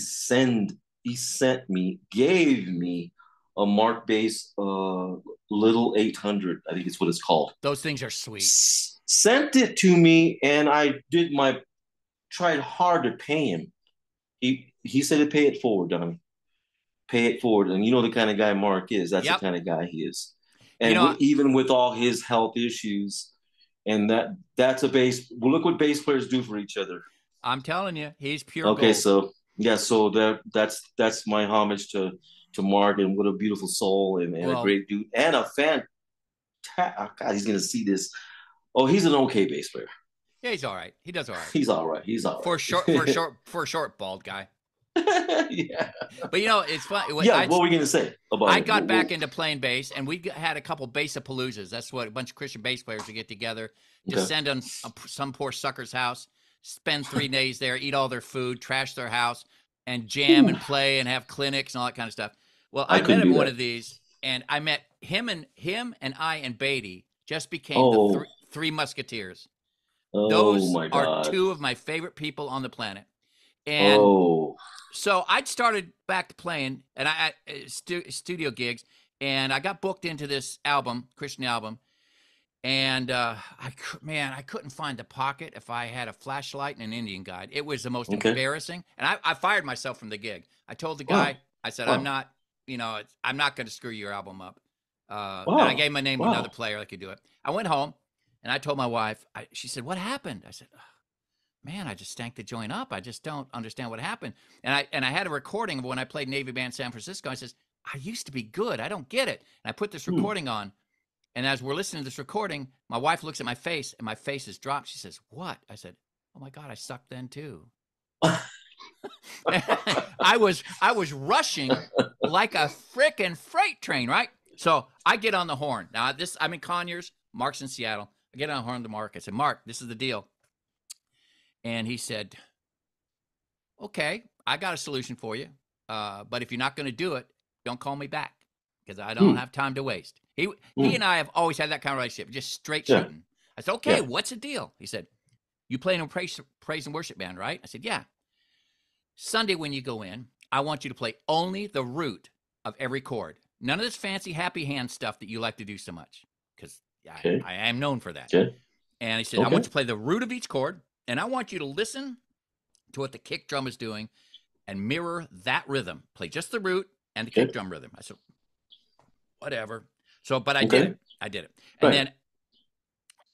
gave me a Mark Bass little 800. I think it's what it's called. Those things are sweet. Sent it to me, and I tried hard to pay him. He said to pay it forward, Donnie. Pay it forward. And you know the kind of guy Mark is. That's the kind of guy he is. And even with all his health issues, and that's a bass. Well, look what bass players do for each other. I'm telling you, he's pure okay, gold. So yeah, so that's my homage to Mark, and what a beautiful soul, and a great dude, and a fan. God, he's gonna see this. Oh, he's an okay bass player. Yeah, he's all right. He does all right. He's all right. For a short bald guy. Yeah. But it's fun. Yeah. What were we gonna say about I it? got back into playing bass, and we had a couple bass-a-paloozas. That's what a bunch of Christian bass players would get together, descend on some poor sucker's house, spend 3 days there, eat all their food, trash their house, and jam and play and have clinics and all that kind of stuff. Well, I met couldn't him do one that. of these, and I met him and I and Beatty just became the Oh. three musketeers. Oh Those my are God. 2 of my favorite people on the planet. And Oh. so I'd started back to playing, and I studio gigs, and I got booked into this album, Christian album, and I couldn't find the pocket if I had a flashlight and an Indian guide. It was the most Okay. embarrassing, and I fired myself from the gig. I told the Wow. guy, I said, Wow. I'm not going to screw your album up. And Wow. I gave my name to another player that could do it. I went home, and I told my wife. She said, "What happened?" I said, man, I just stank the joint up. I just don't understand what happened. And I had a recording of when I played Navy Band San Francisco. I says, I used to be good. I don't get it. And I put this recording on. And as we're listening to this recording, my wife looks at my face, and my face is dropped. She says, what? I said, oh my God, I sucked then too. I was rushing like a frickin' freight train, right? So I get on the horn. Now I'm in Conyers, Mark's in Seattle. I get on the horn to Mark. I said, Mark, this is the deal. And he said, okay, I got a solution for you. But if you're not going to do it, don't call me back because I don't have time to waste. He and I have always had that kind of relationship, just straight shooting. I said, okay, what's the deal? He said, you play in a praise and worship band, right? I said, yeah. Sunday when you go in, I want you to play only the root of every chord. None of this fancy happy hand stuff that you like to do so much because I am known for that. Okay. And he said, I want you to play the root of each chord, and I want you to listen to what the kick drum is doing and mirror that rhythm. Play just the root and the kick drum rhythm. I said, whatever. So, but I did it. I did it. And then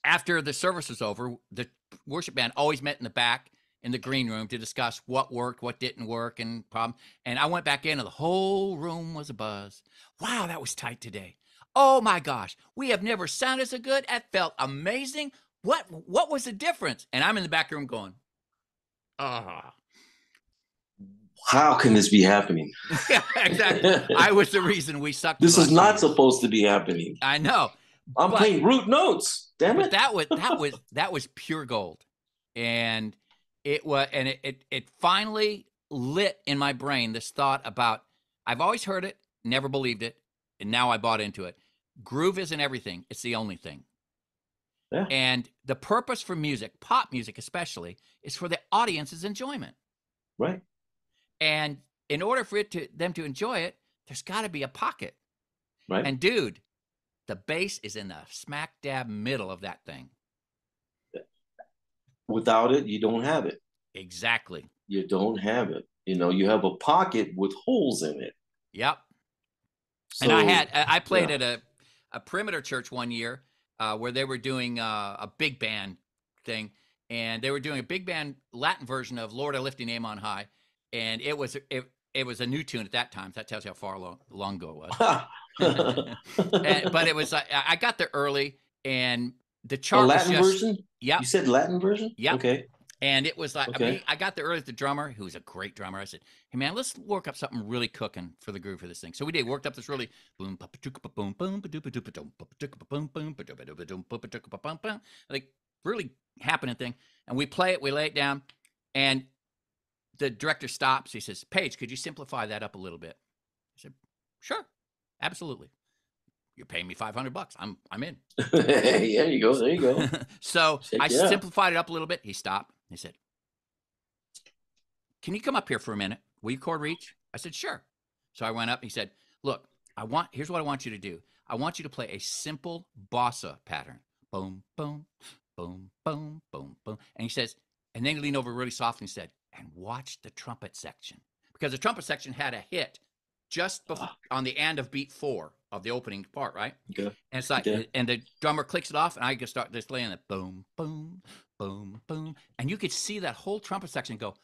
after the service was over, the worship band always met in the back in the green room to discuss what worked, what didn't work, and problem. And I went back in, and the whole room was abuzz. Wow, that was tight today. Oh my gosh, we have never sounded so good. That felt amazing. What was the difference? And I'm in the back room going, ah. How can this be happening? Yeah, exactly. I was the reason we sucked. This is not supposed to be happening. I know. I'm playing root notes. Damn it. But that was pure gold. And it finally lit in my brain this thought about, I've always heard it, never believed it, and now I bought into it. Groove isn't everything. It's the only thing. Yeah. And the purpose for music, pop music especially, is for the audience's enjoyment. Right. And in order for them to enjoy it, there's got to be a pocket. Right. And dude, the bass is in the smack dab middle of that thing. Without it, you don't have it. Exactly. You don't have it. You have a pocket with holes in it. Yep. So, and I played at a perimeter church one year where they were doing a big band thing, and they were doing a big band Latin version of Lord, I Lift Your Name on High, and it was a new tune at that time. So that tells you how far long ago it was. But it was I got there early, and the chart Latin was just, version. Yeah. You said Latin version. Yeah. Okay. And it was like, I got there early with the drummer, who was a great drummer. I said, hey, man, let's work up something really cooking for the groove for this thing. So we did, worked up this really like really happening thing. And we play it, we lay it down, and the director stops. He says, Paige, could you simplify that up a little bit? I said, sure, absolutely. You're paying me $500. I'm in. There you go. There you go. So I simplified it up a little bit. He stopped. He said, can you come up here for a minute? Will you chord reach? I said, sure. So I went up. He said, look, here's what I want you to do. I want you to play a simple bossa pattern. Boom, boom, boom, boom, boom, boom. And he says, and then he leaned over really soft and said, and watch the trumpet section. Because the trumpet section had a hit just on the end of beat 4 of the opening part, right? Okay. And it's like, and the drummer clicks it off, and I just start just laying it, boom, boom, boom, boom, and you could see that whole trumpet section go,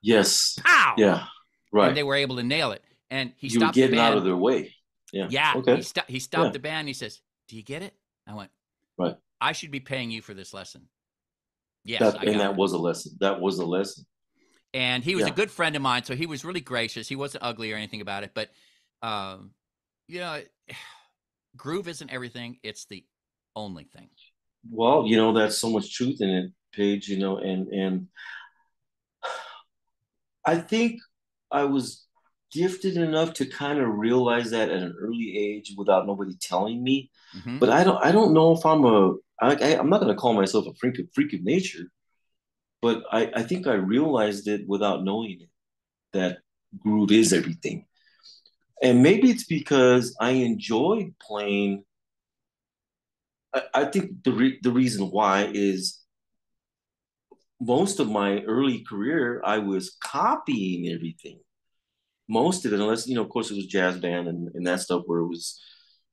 yes, pow, yeah, right. And they were able to nail it. And he stopped. You were getting out of their way. Yeah. Yeah. Okay. He stopped the band. And he says, "Do you get it?" I went, "Right. I should be paying you for this lesson." Yes, that was a lesson. That was a lesson. And he was a Yeah. good friend of mine, so he was really gracious. He wasn't ugly or anything about it, but um, you know, groove isn't everything. It's the only thing. Well, that's so much truth in it, Paige, and I think I was gifted enough to kind of realize that at an early age without nobody telling me. Hmm. But I don't know if I'm not going to call myself a freak of nature, but I think I realized it without knowing it, that groove is everything. And maybe it's because I enjoyed playing. I think the reason why is most of my early career, I was copying everything. Most of it, unless, of course, it was jazz band and that stuff where it was,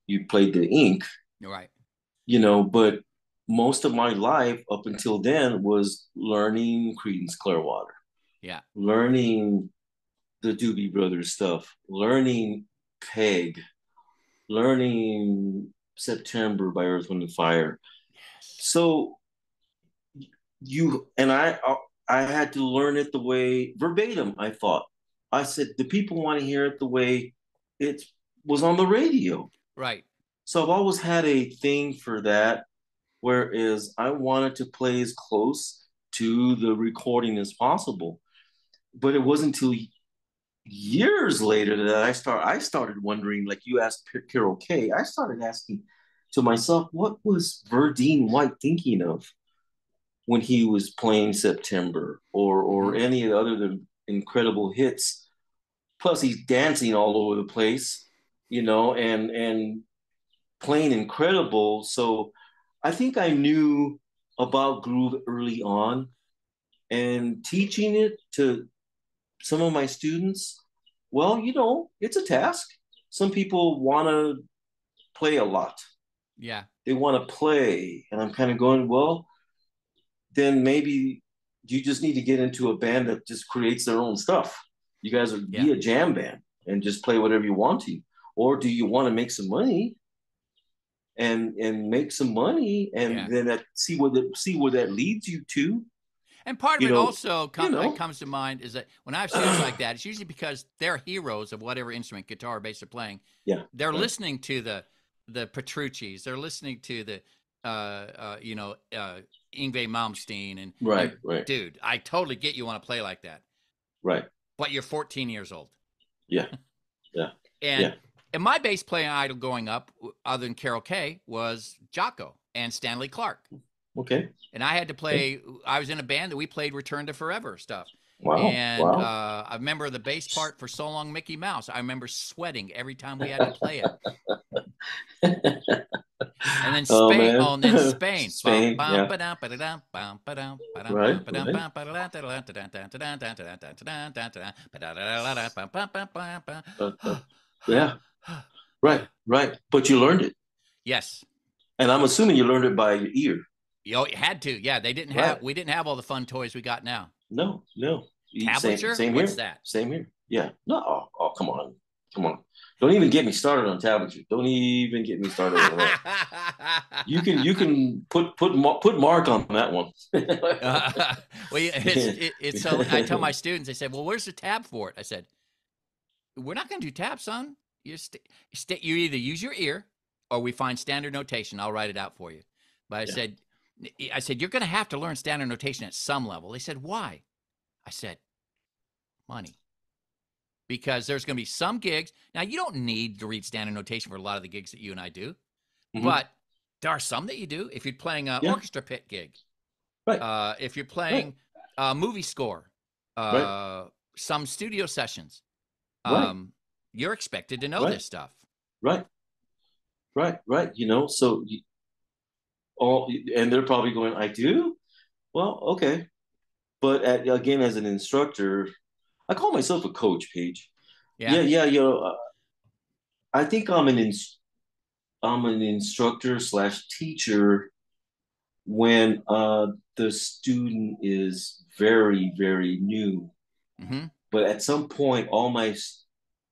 you played the ink, You're right. but most of my life up until then was learning Creedence Clearwater, Yeah. learning the Doobie Brothers stuff, learning Peg, learning September by Earth, Wind and Fire. Yes. So I had to learn it the way verbatim. I thought, I said the people want to hear it the way it was on the radio. Right. So I've always had a thing for that, whereas I wanted to play as close to the recording as possible. But it wasn't until years later that I started wondering, like you asked Carol Kay, I started asking to myself, what was Verdine White thinking of when he was playing September or Hmm. any other the incredible hits. Plus, he's dancing all over the place, and playing incredible. So I think I knew about groove early on, and teaching it to some of my students. Well, it's a task. Some people want to play a lot. Yeah. They want to play, and I'm kind of going, well, then maybe you just need to get into a band that just creates their own stuff. You guys are Yeah. be a jam band and just play whatever you want to. Or do you want to make some money and make some money and Yeah. then see where that leads you to? And part of You it know, also you know. comes to mind is that when I have students like that, it's usually because they're heroes of whatever instrument, guitar, or bass they're playing. Yeah, They're right, listening to the Petrucci's. They're listening to the Yngwie Malmsteen, and right, right, dude, I totally get you want to play like that, right. but you're 14 years old. Yeah, yeah, And yeah. and my bass playing idol going up, other than Carol Kay, was Jocko and Stanley Clark. Okay, And I had to okay. play. I was in a band that we played Return to Forever stuff. Wow, And wow. I remember the bass part for So Long Mickey Mouse. I remember sweating every time we had to play it. And then Oh Spain. Oh, man, and then Spain. Spain. Yeah, right, right. Uh, yeah, right, right. But you learned it. Yes. And I'm assuming you learned it by your ear. You had to. Yeah, they didn't have. Right. We didn't have all the fun toys we got now. No, no. Same, Tablature? same What's here. that? Same here. Yeah. No. Oh, come on. Come on. Don't even get me started on tablature. Don't even get me started on that. You can put Mark on that one. uh, well, it's so. I tell my students, they said, "Well, where's the tab for it?" I said, "We're not going to do tabs, son. You either use your ear, or we find standard notation. I'll write it out for you." But Yeah. I said, "You're going to have to learn standard notation at some level." They said, "Why?" I said, "Money." Because there's going to be some gigs. Now, you don't need to read standard notation for a lot of the gigs that you and I do, Hmm. but there are some that you do. If you're playing an Yeah. orchestra pit gig, Right. if you're Right. playing a movie score, Right. uh, some studio sessions, Right. um, you're expected to know Right. this stuff. Right. Right. Right. So all and they're probably going, I do? Well, okay. But again, as an instructor, I call myself a coach, Paige. Yeah. Yeah, yeah, I think I'm an instructor slash teacher when the student is very, very new. Hmm. But at some point, all my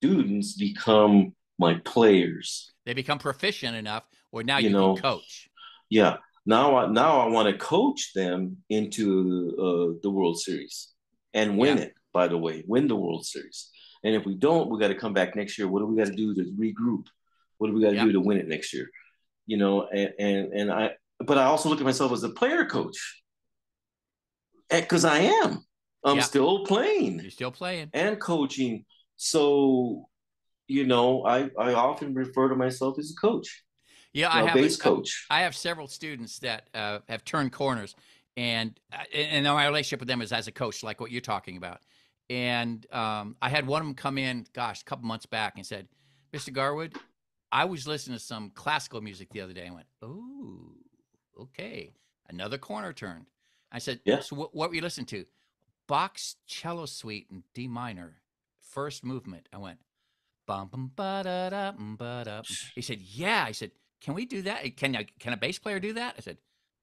students become my players. They become proficient enough where now You you can know, coach. yeah. Now I want to coach them into the World Series, and win Yeah. it, by the way, win the World Series. And if we don't, we got to come back next year. What do we got to do to regroup? What do we got to Yep. do to win it next year? You know, and I, but I also look at myself as a player coach because I am. I'm Yep. still playing You're still playing. and coaching. So, I often refer to myself as a coach, Yeah, a base coach. I have several students that have turned corners, and my relationship with them is as a coach, like what you're talking about. And I had one of them come in, gosh, a couple months back, and said, "Mr. Garwood, I was listening to some classical music the other day." I went, "Oh, okay, another corner turned." I said, Yeah, "So what were you listening to?" Bach's Cello Suite in D minor, first movement. I went, bum bum ba da da ba da. He said, "Yeah." I said, "Can we do that? Can a bass player do that?" I said,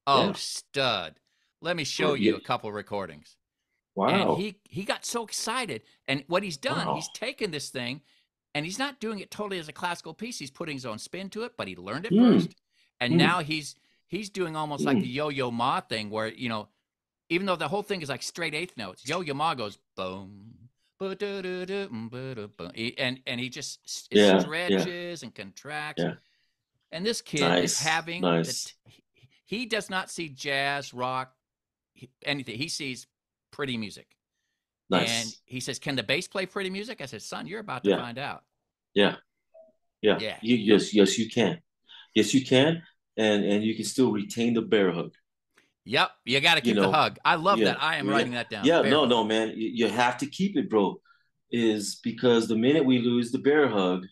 "Oh, yeah. stud. Let me show you Yeah. a couple recordings." And Wow, he got so excited. And what he's done, wow. he's taken this thing and he's not doing it totally as a classical piece. He's putting his own spin to it, but he learned it Hmm, first. And hmm, now he's doing almost like hmm. the yo-yo ma thing where, even though the whole thing is like straight eighth notes, yo-yo ma goes boom. And he just it Yeah, yeah, stretches and contracts. yeah. And this kid is Nice, having nice, he does not see jazz, rock, anything. He sees pretty music. And nice. he says, "Can the bass play pretty music?" I said, "Son, you're about to Yeah, find out." yeah, yeah. Yeah. Yes, yes, you can. Yes, you can, and you can still retain the bear hug. Yep. You got to You keep the know, hug. I love yeah, that. I am yeah, writing that down. yeah. Bear No, hug. no, man. You have to keep it, bro. Is because the minute we lose the bear hug,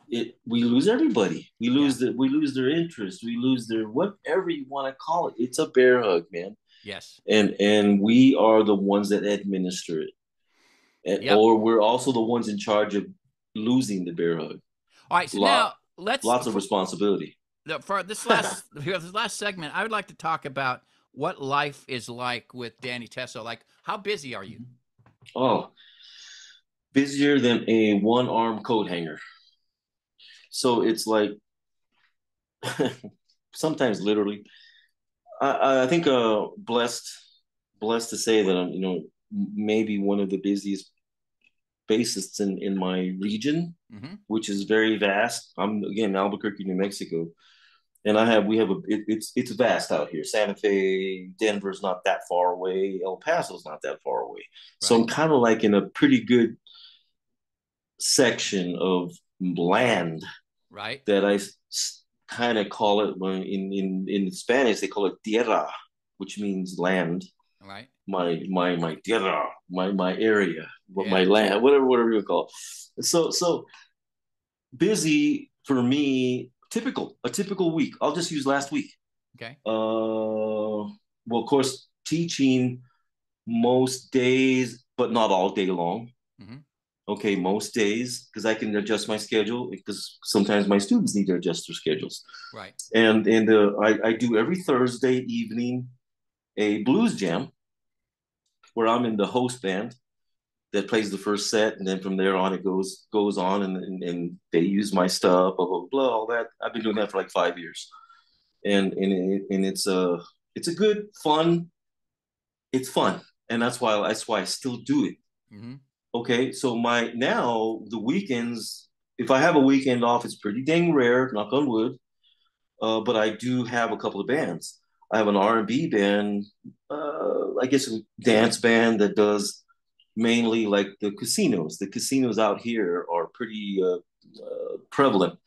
we lose everybody. Yeah. We lose their interest. We lose their whatever you want to call it. It's a bear hug, man. Yes. And we are the ones that administer it, Yep. or we're also the ones in charge of losing the bear hug. All right. So Lot now let's Lots of responsibility. for this last segment, I would like to talk about what life is like with Danny Tesso. Like, how busy are you? Oh, busier than a one arm coat hanger. So it's like sometimes literally. I think blessed to say that I'm maybe one of the busiest bassists in my region, Mm-hmm. which is very vast. I'm again Albuquerque, New Mexico, and it's vast out here. Santa Fe, Denver's not that far away. El Paso's not that far away. So Right. I'm kind of like in a pretty good section of land Right. that I kind of call it when in Spanish they call it tierra, which means land. Right. My tierra, my area, Yeah. my land, whatever you call it. So busy for me. A typical week. I'll just use last week. Okay. Well, of course, teaching most days, but not all day long. Mm-hmm. Okay, most days because I can adjust my schedule because sometimes my students need to adjust their schedules. Right. And I do every Thursday evening a blues jam where I'm in the host band that plays the first set, and then from there on it goes on, and they use my stuff, blah blah blah, all that. I've been doing that for like 5 years, and it's a good fun. It's fun, and that's why I still do it. Mm-hmm. Okay, so my now the weekends, if I have a weekend off, it's pretty dang rare, knock on wood. But I do have a couple of bands. I have an R&B band, I guess a dance band that does mainly like the casinos. The casinos out here are pretty prevalent,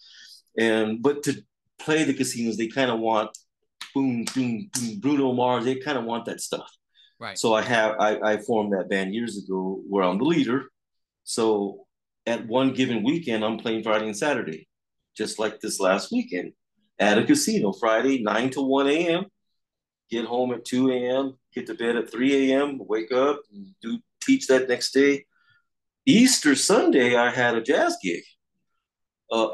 and but to play the casinos, they kind of want boom, boom, boom, Bruno Mars. They kind of want that stuff. Right. So I formed that band years ago where I'm the leader. So at one given weekend, I'm playing Friday and Saturday, just like this last weekend at a casino. Friday 9 to 1 a.m. Get home at 2 a.m. Get to bed at 3 a.m. Wake up, do teach that next day. Easter Sunday, I had a jazz gig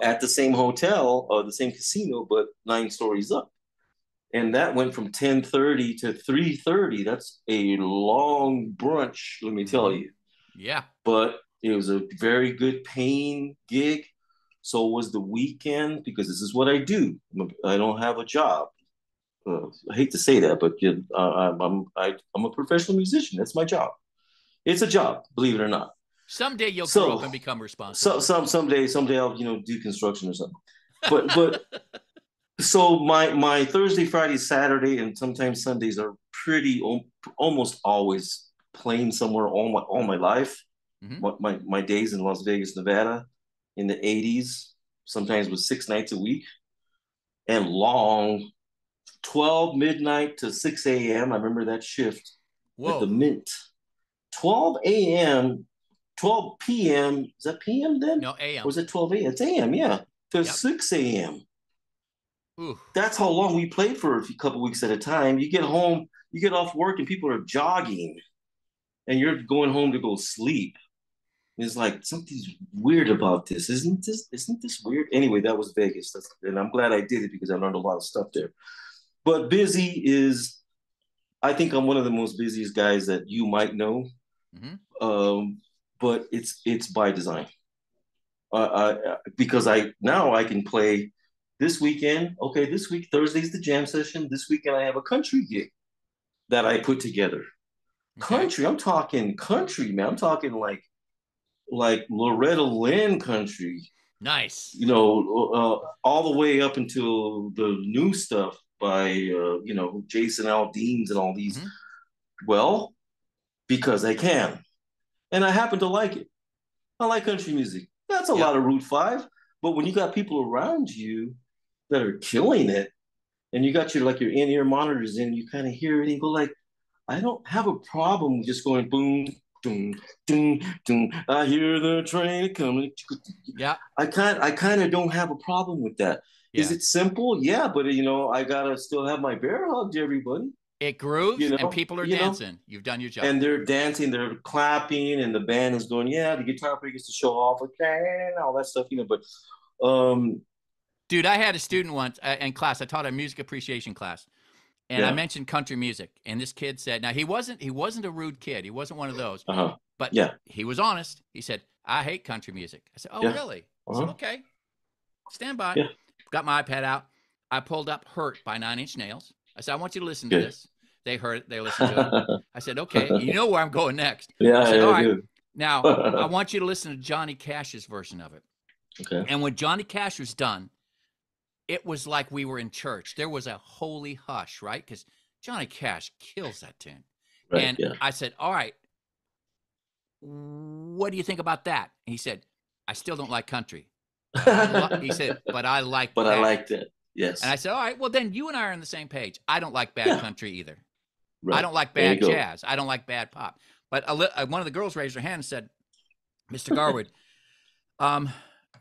at the same hotel, the same casino, but 9 stories up. And that went from 10:30 to 3:30. That's a long brunch, let me tell Mm-hmm. you. Yeah. But it was a very good paying gig. So was the weekend because this is what I do. I don't have a job. I hate to say that, but I'm a professional musician. That's my job. It's a job, believe it or not. Someday you'll grow up So and become responsible. someday I'll do construction or something. But so my Thursday, Friday, Saturday, and sometimes Sundays are pretty almost always playing somewhere all my life. Mm-hmm. My days in Las Vegas, Nevada, in the '80s, sometimes with 6 nights a week and long 12 midnight to 6 a.m. I remember that shift at the Whoa. Mint. 12 a.m., 12 p.m. Is that p.m. then? No, Or AM. is it 12 a.m.? It's a.m., yeah, to Yep. 6 a.m. Ooh. That's how long we played for a couple weeks at a time. You get home, you get off work, and people are jogging, and you're going home to go sleep. It's like something's weird about this, isn't this? Isn't this weird? Anyway, that was Vegas, and I'm glad I did it because I learned a lot of stuff there. But busy is, I think I'm one of the most busiest guys that you might know. Mm-hmm. Um, but it's by design. Because I can play this weekend. Okay, this week Thursday's the jam session. This weekend I have a country gig that I put together. Okay. Country, I'm talking country, man. I'm talking like Loretta Lynn country. Nice. All the way up until the new stuff by Jason Aldean's and all these. Mm-hmm. Well, because I can, and I happen to like it. I like country music. That's a Yep. lot of Route 5. But when you got people around you that are killing it, and you got your in-ear monitors in, you kind of hear it and you go like, I don't have a problem with just going boom, boom, boom, boom. I hear the train coming. Yeah. I kind of don't have a problem with that. Is Yeah. it simple? Yeah, but I gotta still have my bear hug to everybody. It You grooves and know, people are you know, dancing. You've done your job. and they're dancing, they're clapping, and the band is going, yeah, the guitar player gets to show off, okay, and all that stuff, But um, Dude, I had a student once in class. I taught a music appreciation class, and I yeah, mentioned country music, and this kid said, "Now he wasn't a rude kid. He wasn't one of those, uh-huh, but yeah, he was honest. He said, I hate country music.' I said, oh, yeah, really? I said, uh-huh, okay, stand by. yeah, Got my iPad out. I pulled up Hurt by Nine Inch Nails. I said, I want you to listen to good. this. They heard it. They listened to it. I said, okay, you know where I'm going next. Yeah, I said, all I right, do. now I want you to listen to Johnny Cash's version of it. Okay, And when Johnny Cash was done, it was like we were in church. There was a holy hush, right? Because Johnny Cash kills that tune. right, And yeah. I said, all right, what do you think about that? And he said, I still don't like country, but he said, but I like But I that. like that. And I Yes. said, all right, well, then you and I are on the same page. I don't like bad Yeah. country either. I Right. don't like There you bad go. jazz. I don't like bad pop. But one of the girls raised her hand and said, Mr. Garwood, um,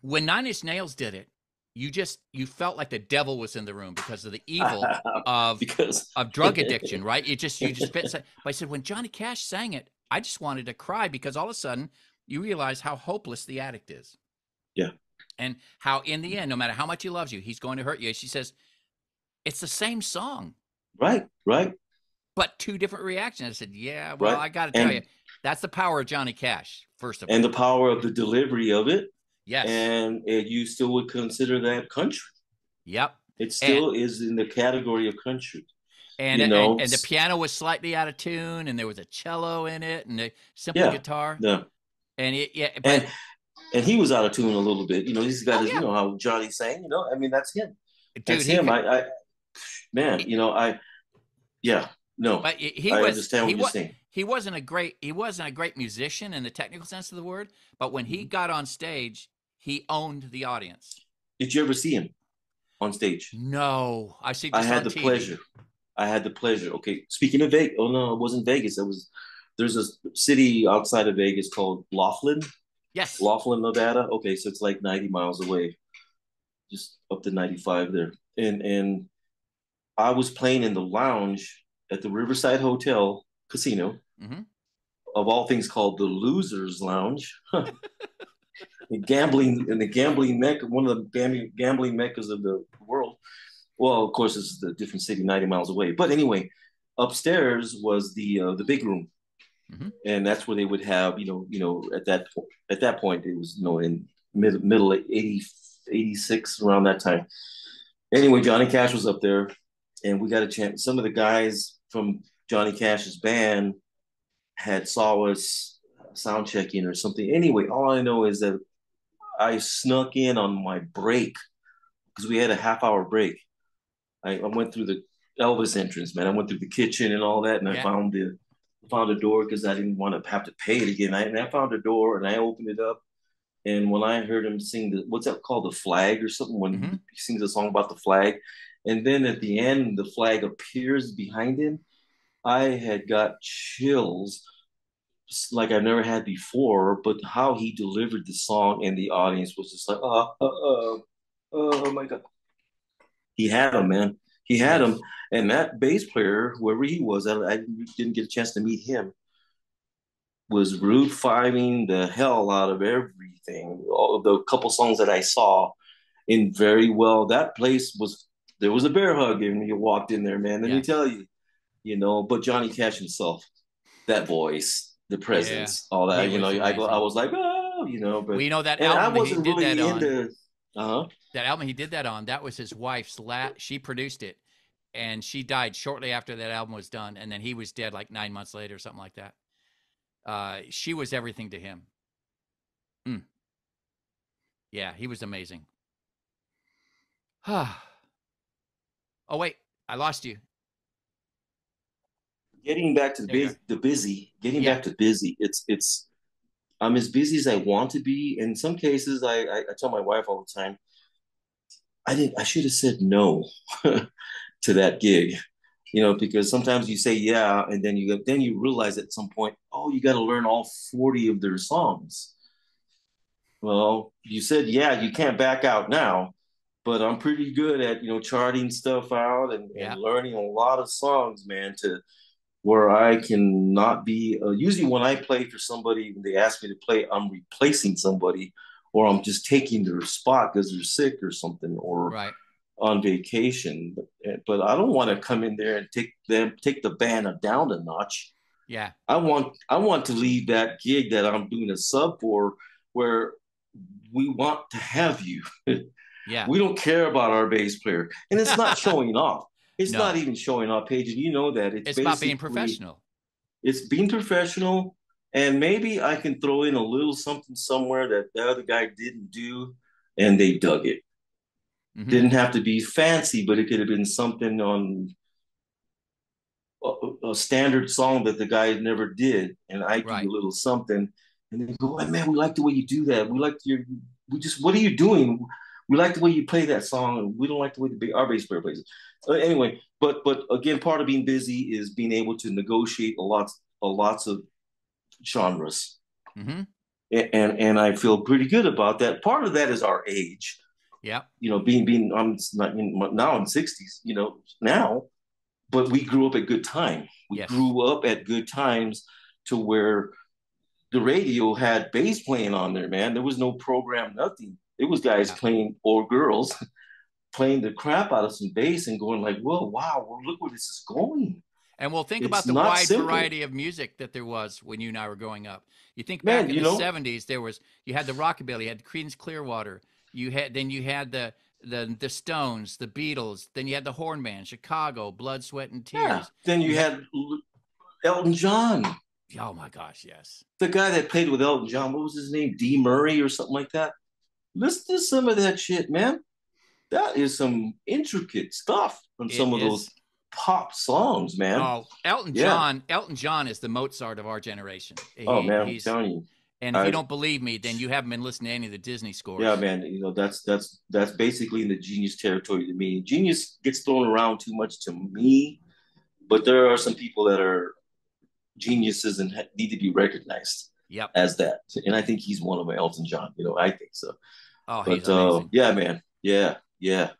when Nine Inch Nails did it, you felt like the devil was in the room because of the evil of Because drug addiction, right? You just fit. But I said when Johnny Cash sang it, I just wanted to cry because all of a sudden you realize how hopeless the addict is, yeah, and how in the end, no matter how much he loves you, he's going to hurt you. She says it's the same song, right, right, but two different reactions. I said, yeah, well, right. I got to tell you, And that's the power of Johnny Cash, first of and all. the power of the delivery of it, Yes. and you still would consider that country. Yep. It And still is in the category of country. and You and know, and the piano was slightly out of tune, and there was a cello in it, and a simple yeah, guitar, yeah. and yeah, And but and he was out of tune a little bit. He's got oh his, yeah, how Johnny sang. I mean, that's him. dude, That's he him. could. Man, He, yeah, no, but he I was understand what you're saying. he wasn't a great musician in the technical sense of the word, but when he Mhm. got on stage, he owned the audience. Did you ever see him on stage? No, I see I just had on the TV. pleasure. I had the pleasure. Okay, speaking of Vegas, oh no, it wasn't Vegas. There's a city outside of Vegas called Yes. Laughlin, Nevada. Okay, so it's like 90 miles away, just up to 95 there. And I was playing in the lounge at the Riverside Hotel Casino, Hmm. of all things called the Losers Lounge. The gambling mecca, one of the gambling meccas of the world. Well, of course, it's a different city, 90 miles away. But anyway, upstairs was the big room, Hmm. and that's where they would have, at that point it was, in middle 80, 86, around that time. Anyway, Johnny Cash was up there, and we got a chance. Some of the guys from Johnny Cash's band had saw us sound checking or something. Anyway, all I know is that I snuck in on my break because we had a half-hour break. I went through the Elvis entrance, man. I went through the kitchen and all that, and I Yeah. found a door because I didn't want to have to pay it again. I found a door and I opened it up. And when I heard him sing what's that called, the flag or something, when Mm-hmm. he sings a song about the flag, and then at the end the flag appears behind him, I had got chills like I've never had before. But how he delivered the song and the audience was just like, oh my god, he had him, man. He had him, Yes. and that bass player, whoever he was, I didn't get a chance to meet him, was Route fiving the hell out of everything. All of the couple songs that I saw in very well. That place was there was a bear hug when you walked in there, man. Let me Yes. tell you, but Johnny Cash himself, that voice, the Yeah. presence, all He that, was I amazing. was like, oh, Well, but that and I album that he wasn't did that really on, into uh-huh. that was his wife's she produced it, and she died shortly after that album was done, and then he was dead like 9 months later or something like that. She was everything to him. Mm. Yeah, he was amazing. Oh, wait, I lost you. Getting back to There you go. getting Yeah. back to busy, it's I'm as busy as I want to be. In some cases, I tell my wife all the time, I should have said no to that gig, because sometimes you say yeah, and then you realize at some point, oh, you got to learn all 40 of their songs. Well, you said yeah, you can't back out now, but I'm pretty good at charting stuff out and Yeah. learning a lot of songs, man, to where I can not be. Usually, when I play for somebody, when they ask me to play, I'm replacing somebody, or I'm just taking their spot because they're sick or something, or Right. on vacation. But I don't want to come in there and take the band down a notch. Yeah. I want to leave that gig that I'm doing a sub for, where we want to have you. Yeah. We don't care about our bass player, and it's not showing off. It's not No, even showing off, Paige, and you know that. It's it's about being basically professional. it's being professional, and maybe I can throw in a little something somewhere that the other guy didn't do, and they dug it. Mm-hmm. Didn't have to be fancy, but it could have been something on a standard song that the guy never did, and I do Right. a little something, and they go, hey, "Man, we like the way you do that. We just, what are you doing? We like the way you play that song, and we don't like the way our bass player plays it." Anyway, but again, part of being busy is being able to negotiate a lots of genres, Mm-hmm. and I feel pretty good about that. Part of that is our age, Yeah. being I'm not now in 60s, now, but we grew up at good time. We Yes. grew up at good times to where the radio had bass playing on there, man. There was no program, nothing. It was guys Yeah. playing, or girls playing the crap out of some bass and going like, "Whoa, wow, well, look where this is going." And we'll think It's about the not wide simple, variety of music that there was when you and I were growing up. You think back man. in the '70s, you had the rockabilly, you had Creedence Clearwater, you had the Stones, the Beatles, then you had the Hornman, Chicago, Blood, Sweat and Yeah. Tears. Then You you had had Elton John, oh my gosh, yes. the guy that played with Elton John. What was his name? D. Murray or something like that. Listen to some of that shit, man. That is some intricate stuff on It some of those is. pop songs, man. Oh, Elton Yeah. John. Elton John is the Mozart of our generation. Oh man, I'm He's telling you. and if you I don't believe me, then you haven't been listening to any of the Disney Yeah, scores. man. That's basically in the genius territory to me. Genius gets thrown around too much to me, but there are some people that are geniuses and need to be recognized Yep. as that. And I think he's one of them, Elton John. I think so. Oh, he's But amazing. yeah, man. Yeah, yeah.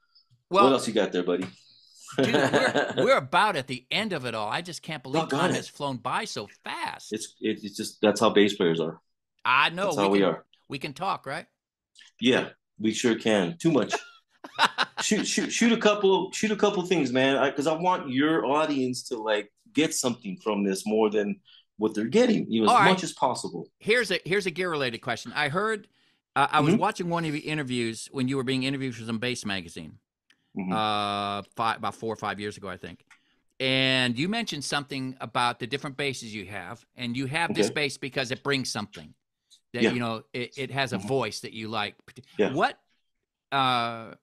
What Well, else you got there, buddy? dude, we're about at the end of it all. I just can't believe Doggone time has it. flown by so fast. It's just that's how bass players are. I know That's how we are. we can talk, right? Yeah, we sure can. Too much. Shoot a couple things, man. Because I want your audience to like get something from this more than what they're getting, All as right. much as possible. Here's a gear related question. I heard I was Mm-hmm. watching one of your interviews when you were being interviewed for some bass magazine, Hmm. about 4 or 5 years ago, I think. And you mentioned something about the different basses you have, and you have this Okay. bass because it brings something that Yeah. it has a Hmm. voice that you like. Yeah. What uh,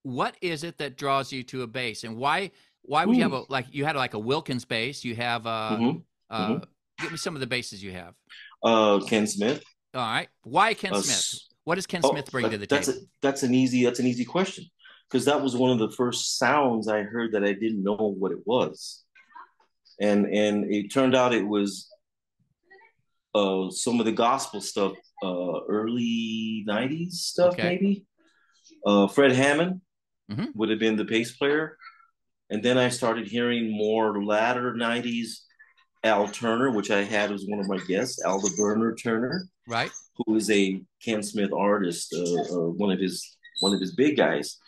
what is it that draws you to a bass, and why would you have Hmm. a like you had like a Wilkins bass? You have Hmm. uh, Hmm. give me some of the basses you have. Ken Smith. All right, why Ken Uh, Smith? What does Ken oh, Smith bring to the that's table? that's an easy question because that was one of the first sounds I heard that I didn't know what it was, and it turned out it was some of the gospel stuff, early '90s stuff Okay. maybe. Fred Hammond Mm-hmm. would have been the bass player, and then I started hearing more latter '90s Al Turner, which I had as one of my guests, Al the Burner Turner, Right. who is a Ken Smith artist, one of his big guys.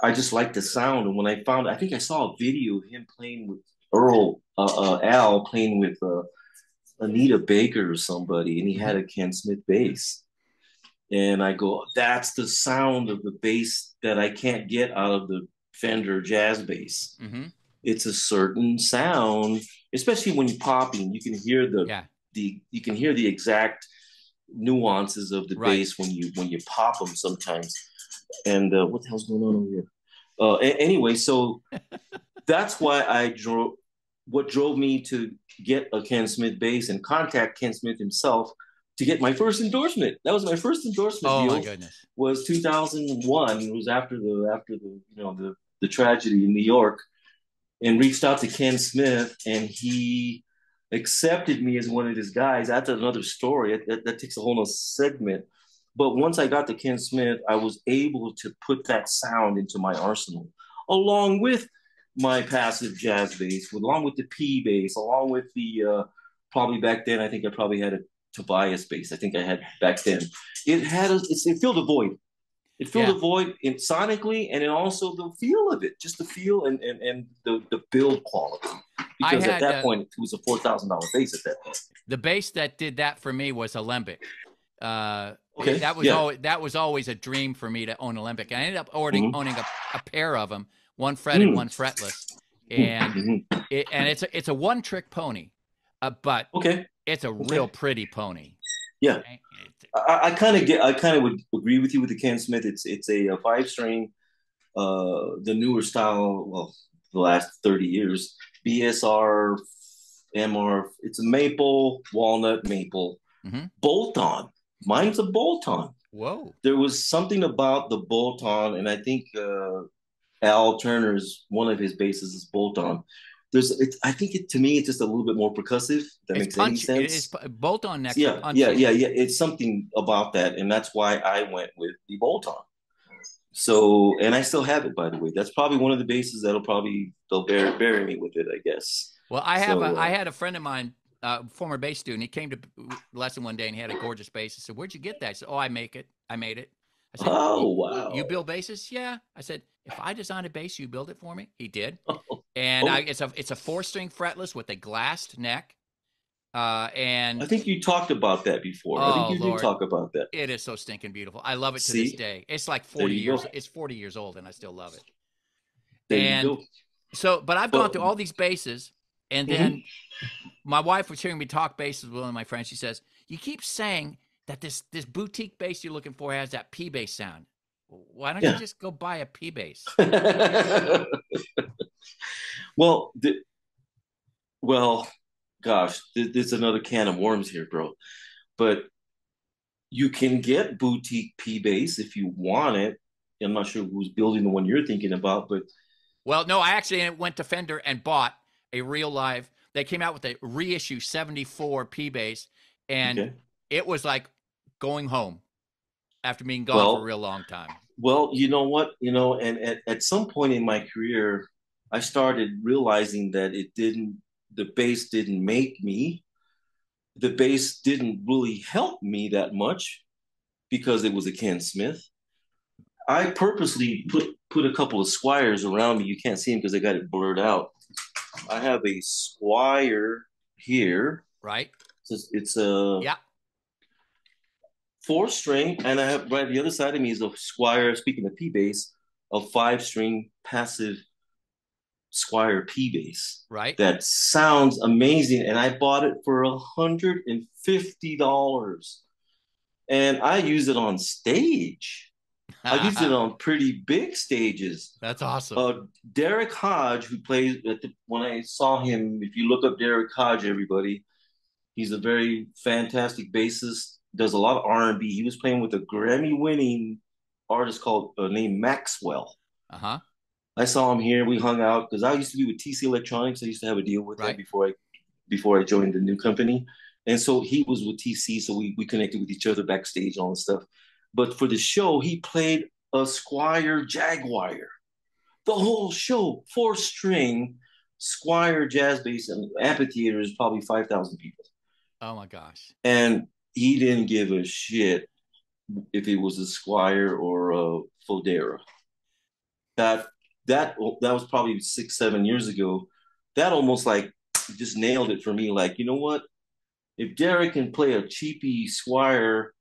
I just liked the sound, and when I found, I think I saw a video of him playing with Al playing with Anita Baker or somebody, and he had Mm-hmm. a Ken Smith bass. And I go, that's the sound of the bass that I can't get out of the Fender jazz bass. Mm-hmm. It's a certain sound, especially when you're popping. You can hear Yeah. you can hear the exact nuances of the Right. bass when you pop them sometimes. And what the hell's going on over here? Anyway, so that's why I drove. What drove me to get a Ken Smith bass and contact Ken Smith himself to get my first endorsement. That was my first endorsement Oh my deal. goodness. Was 2001. It was after the the tragedy in New York, and reached out to Ken Smith, and he accepted me as one of his guys. That's another story. That takes a whole other segment. But once I got to Ken Smith, I was able to put that sound into my arsenal, along with my passive jazz bass, along with the P bass, along with the probably back then. I think I probably had a Tobias bass. I think I had back then. It filled a void. It filled a Yeah. void in sonically and then also the feel of it, just the feel and the build quality. I Because at had that point it was a $4,000 bass at that point. the bass that did that for me was Alembic. Okay, That was yeah. always a dream for me to own Alembic. I ended up Mm-hmm. owning a pair of them, one fretted, Mm-hmm. one fretless, and Mm-hmm. it's a one trick pony, but Okay, it's a real okay, pretty pony. yeah. It- I kind of would agree with you with the Ken Smith. It's a five string, the newer style. Well, the last 30 years, BSR, MR. It's a maple, walnut, maple, mhm. bolt on. Mine's a bolt on. Whoa. There was something about the bolt on, and I think Al Turner's one of his bases is bolt on. I think to me, it's just a little bit more percussive. If that It's makes any punchy. It is sense. bolt on necks are Yeah, yeah, punchy. yeah, yeah. It's something about that, and that's why I went with the bolt on. So, and I still have it, by the way. That's probably one of the bases they'll bury me with it, I guess. Well, So, I had a friend of mine, former bass student. He came to lesson one day and he had a gorgeous bass. I said, "Where'd you get that?" I said, "Oh, I make it. I made it." I said, oh You wow, build basses?" "Yeah." I said, "If I design a bass, you build it for me." He did, oh, it's a 4 string fretless with a glassed neck. I And think you talked about that before. I think oh you did Lord, talk about that. it is so stinking beautiful. I love it to this See, day. It's like there 40 you go. years. It's 40 years old, and I still love it. There you And go. so, but I've gone But through all these basses, and mhm. then my wife was hearing me talk bass with one of my friends. She says, "You keep saying that this boutique bass you're looking for has that P bass sound. Why don't you Yeah. just go buy a P bass?" well, well, gosh, there's another can of worms here, bro. But you can get boutique P bass if you want it. I'm not sure who's building the one you're thinking about, but Well, no, I actually went to Fender and bought a real live. They came out with a reissue 74 P bass, and okay. it was like going home after being gone for a Well, real long time. you know what? And at some point in my career, I started realizing that the bass didn't make me. The bass didn't really help me that much because it was a Ken Smith. I purposely put a couple of Squires around me. You can't see them because I got it blurred out. I have a Squire here. Right? It's a Yeah. four string, and I have right the other side of me is a Squire. Speaking of P bass, a 5-string passive Squire P bass Right. that sounds amazing. And I bought it for $150. And I use it on stage. I used it on pretty big stages. That's awesome. Derek Hodge, who plays when I saw him, if you look up Derek Hodge, everybody, he's a very fantastic bassist. Does a lot of R&B. He was playing with a Grammy-winning artist called named Maxwell. Uh-huh. I saw him here. We hung out because I used to be with TC Electronics. I used to have a deal with them Right. before I joined the new company. And so he was with TC, so we connected with each other backstage and all this stuff. But for the show, he played a Squire Jaguar. The whole show, 4-string Squire jazz bass, and amphitheater is probably 5,000 people. Oh my gosh. And he didn't give a shit if it was a Squire or a Fodera. That that was probably 6-7 years ago. That almost like just nailed it for me. Like, you know what? If Derek can play a cheapy Squire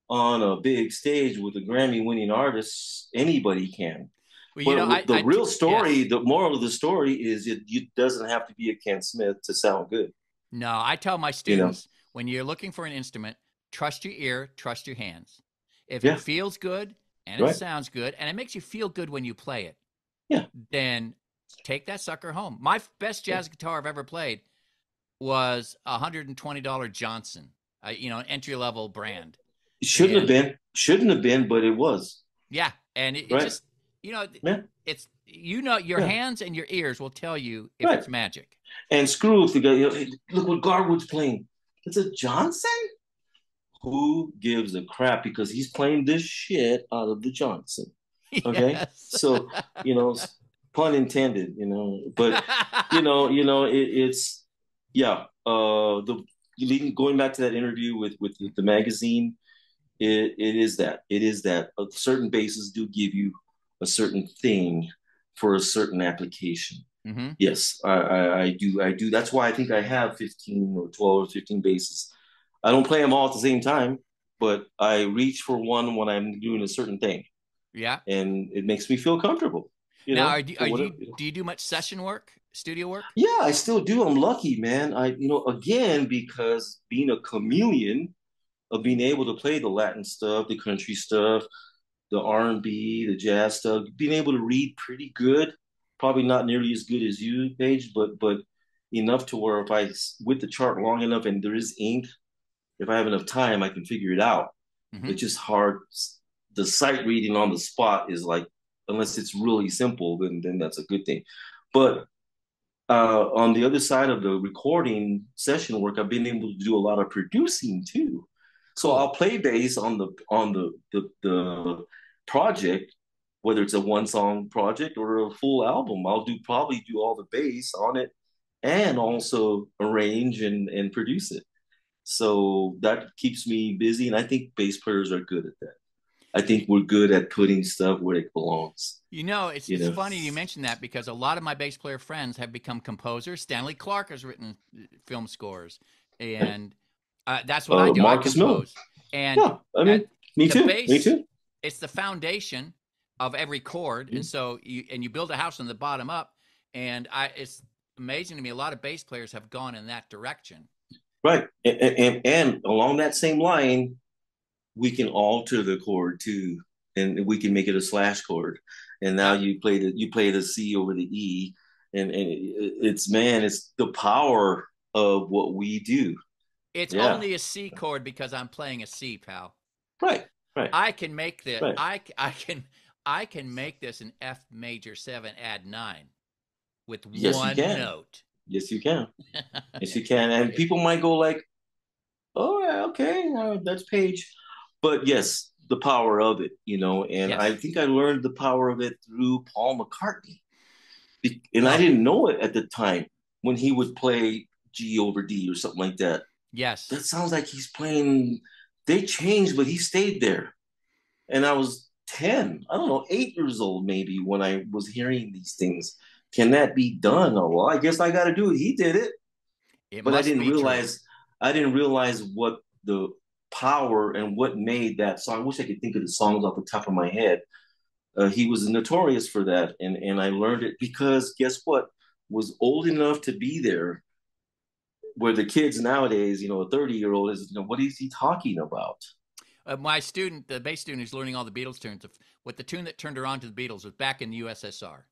on a big stage with a Grammy-winning artist, anybody can. Well, you know, But the real story, yes. the moral of the story is it doesn't have to be a Ken Smith to sound good. No, I tell my students, when you're looking for an instrument, trust your ear, trust your hands. If it feels good and it sounds good and it makes you feel good when you play it, then take that sucker home. My best jazz guitar I've ever played was a $120 Johnson, an entry-level brand. It shouldn't have been, but it was. Yeah, and it just, it's your hands and your ears will tell you if it's magic. And screw if the guy, hey, look what Garwood's playing. It's a Johnson? Who gives a crap? Because he's playing this shit out of the Johnson. Okay, yes. So pun intended. But it's going back to that interview with the magazine. It is that certain bases do give you a certain thing for a certain application. Mm-hmm. Yes, I do. That's why I think I have 15 or 12 or 15 bases. I don't play them all at the same time, but I reach for one when I'm doing a certain thing. Yeah. And it makes me feel comfortable. Now, do you do much session work, studio work? Yeah, I still do. I'm lucky, man. Again, because being a chameleon of being able to play the Latin stuff, the country stuff, the R&B, the jazz stuff, being able to read pretty good. Probably not nearly as good as you, Paige, but enough to where if I with the chart long enough and there is ink, if I have enough time, I can figure it out. Mm-hmm. It's just hard. The sight reading on the spot is like, unless it's really simple, then that's a good thing. But on the other side of the recording session work, I've been able to do a lot of producing too. So I'll play bass on the project, whether it's a 1-song project or a full album. I'll probably do all the bass on it and also arrange and produce it. So that keeps me busy, and I think bass players are good at that. I think we're good at putting stuff where it belongs. It's funny you mentioned that because a lot of my bass player friends have become composers. Stanley Clarke has written film scores, and that's what I do. Marcus I compose. Miller. And me too. Bass, me too. It's the foundation of every chord, and so you build a house from the bottom up. And it's amazing to me. A lot of bass players have gone in that direction. Right, and along that same line, we can alter the chord too, and we can make it a slash chord. And now you play the C over the E, and it's the power of what we do. It's only a C chord because I'm playing a C, pal. Right. I can make this. Right. I can make this an F major 7 add 9 with one note. Yes, you can. Yes, you can. And people might go like, "Oh, yeah, okay, that's Paige," but yes, the power of it, And I think I learned the power of it through Paul McCartney, and I didn't know it at the time when he would play G over D or something like that. Yes, that sounds like he's playing. They changed, but he stayed there, and I was 10. I don't know, 8 years old maybe when I was hearing these things. Can that be done? Oh, well, I guess I got to do it. He did it. But I didn't realize what the power and what made that song. I wish I could think of the songs off the top of my head. He was notorious for that, and I learned it because guess what? Was old enough to be there. Where the kids nowadays, a 30-year-old is, what is he talking about? My student, the bass student who's learning all the Beatles tunes, what the tune that turned her on to the Beatles was back in the USSR.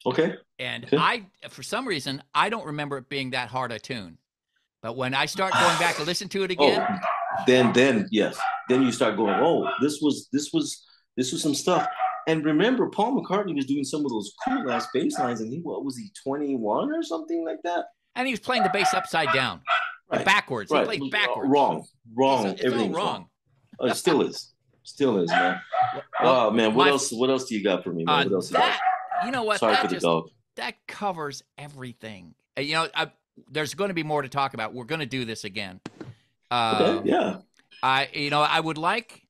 Okay. And Okay. for some reason, I don't remember it being that hard a tune. But when I start going back to listen to it again, Oh, then yes, then you start going, oh, this was some stuff. And remember, Paul McCartney was doing some of those cool ass bass lines, and what was he, 21 or something like that? and he was playing the bass upside down, Right, backwards. He right. played backwards. Wrong. It's all Everything's wrong. wrong. Oh, it still is, man. Well, Oh man, what else? What else do you got for me, man? What else you got? You know what? Sorry for the dog. That covers everything. There's going to be more to talk about. We're going to do this again. Okay, yeah. I would like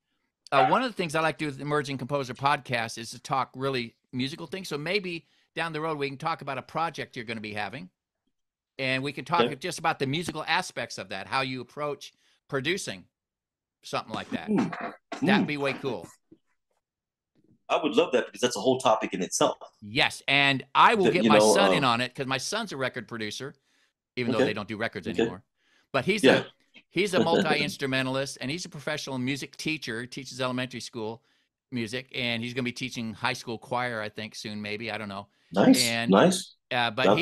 one of the things I like to do with the Emerging Composer podcast is to talk really musical things. So maybe down the road we can talk about a project you're going to be having, and we can talk just about the musical aspects of that, how you approach producing something like that. That'd be way cool. I would love that because that's a whole topic in itself. Yes, and I will get my son in on it because my son's a record producer, even though they don't do records anymore. But he's a multi-instrumentalist, and he's a professional music teacher. He teaches elementary school music, and he's going to be teaching high school choir, I think, soon, maybe. I don't know. Nice. But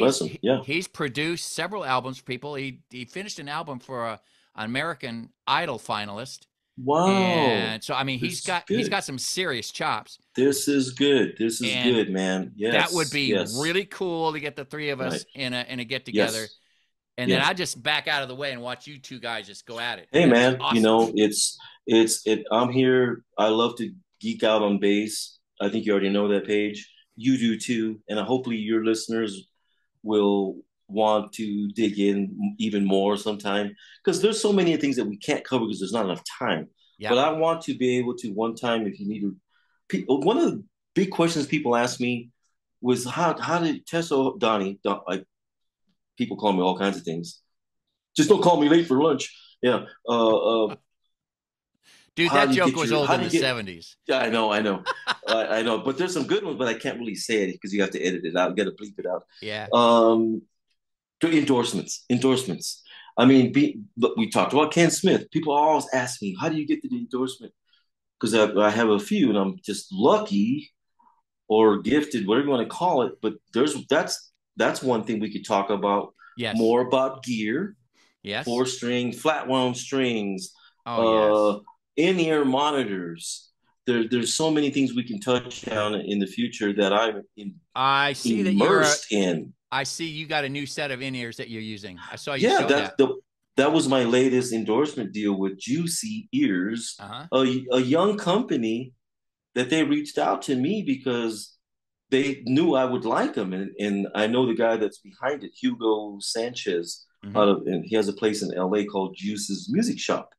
he's produced several albums for people. He finished an album for an American Idol finalist. Wow. And so, I mean, he's got some serious chops. This is good. This is good, man. Yes. That would be really cool to get the three of us in a get together. Yes. And then I just back out of the way and watch you two guys just go at it. Hey, man, awesome. I'm here. I love to geek out on bass. I think you already know that, Paige. You do too. And hopefully your listeners will want to dig in even more sometime, because there's so many things that we can't cover because there's not enough time. But I want to be able to one time, if you need to. One of the big questions people ask me was how did Tesso, Donny, like people call me all kinds of things. Just don't call me late for lunch. Yeah. Dude, that joke was old in the 70s. Yeah, I know. I know. But there's some good ones, but I can't really say it because you have to edit it out. You got to bleep it out. Yeah. Endorsements. I mean, we talked about Ken Smith. People always ask me, how do you get the endorsement? Because I have a few, and I'm just lucky or gifted, whatever you want to call it. But that's one thing we could talk about. Yes. More about gear. Yes. 4-string, flat wound strings. Oh, in-ear monitors. There's so many things we can touch on in the future that I'm immersed in. I see you got a new set of in-ears that you're using. I saw you show that. That was my latest endorsement deal with Juicy Ears, a young company that they reached out to me because they knew I would like them. And I know the guy that's behind it, Hugo Sanchez, and he has a place in LA called Juice's Music Shop.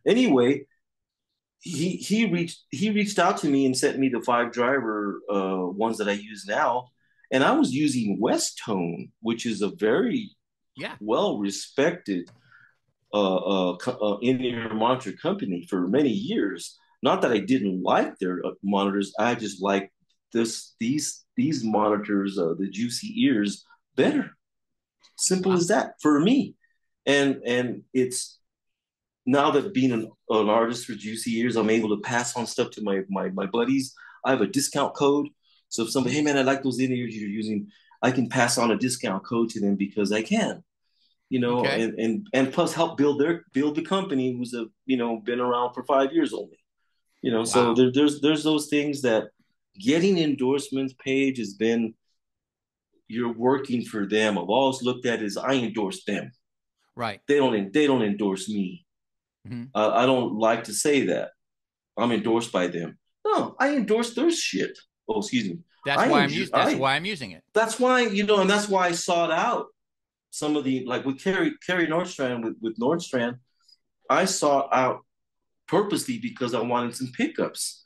Anyway, he reached out to me and sent me the 5-driver ones that I use now. And I was using West Tone, which is a very well-respected in-ear monitor company for many years. Not that I didn't like their monitors, I just like these monitors, the Juicy Ears, better. Simple as that for me. And it's now that being an artist for Juicy Ears, I'm able to pass on stuff to my buddies. I have a discount code. So if somebody, hey man, I like those in-ears you're using, I can pass on a discount code to them because I can, and plus help build the company who's been around for 5 years only, So there's those things that getting endorsements. Paige has been, you're working for them. I've always looked at it as I endorse them. Right. They don't endorse me. Mm-hmm. I don't like to say that I'm endorsed by them. No, I endorse their shit. Oh, excuse me. That's why I'm using it. That's why, and that's why I sought out some of the, like with Kerry Nordstrand, with Nordstrand, I sought out purposely because I wanted some pickups.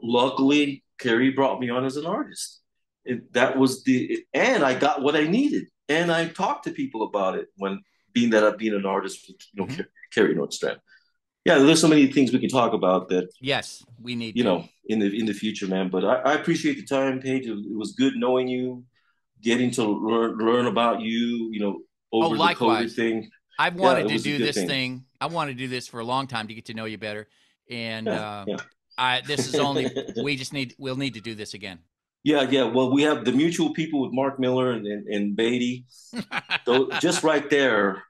Luckily, Kerry brought me on as an artist. And I got what I needed. And I talked to people about it being an artist with, Kerry Nordstrand. Yeah, there's so many things we can talk about that, Yes, we need to. in the future, man. But I appreciate the time, Paige. It was good knowing you, getting to learn about you, Oh, over the COVID likewise. thing. I've Yeah, wanted it to was a do good this thing. thing. I wanted to do this for a long time to get to know you better. And Yeah, yeah. I this is only we'll need to do this again. Yeah, yeah. Well, we have the mutual people with Mark Miller and Beatty. Though just right there,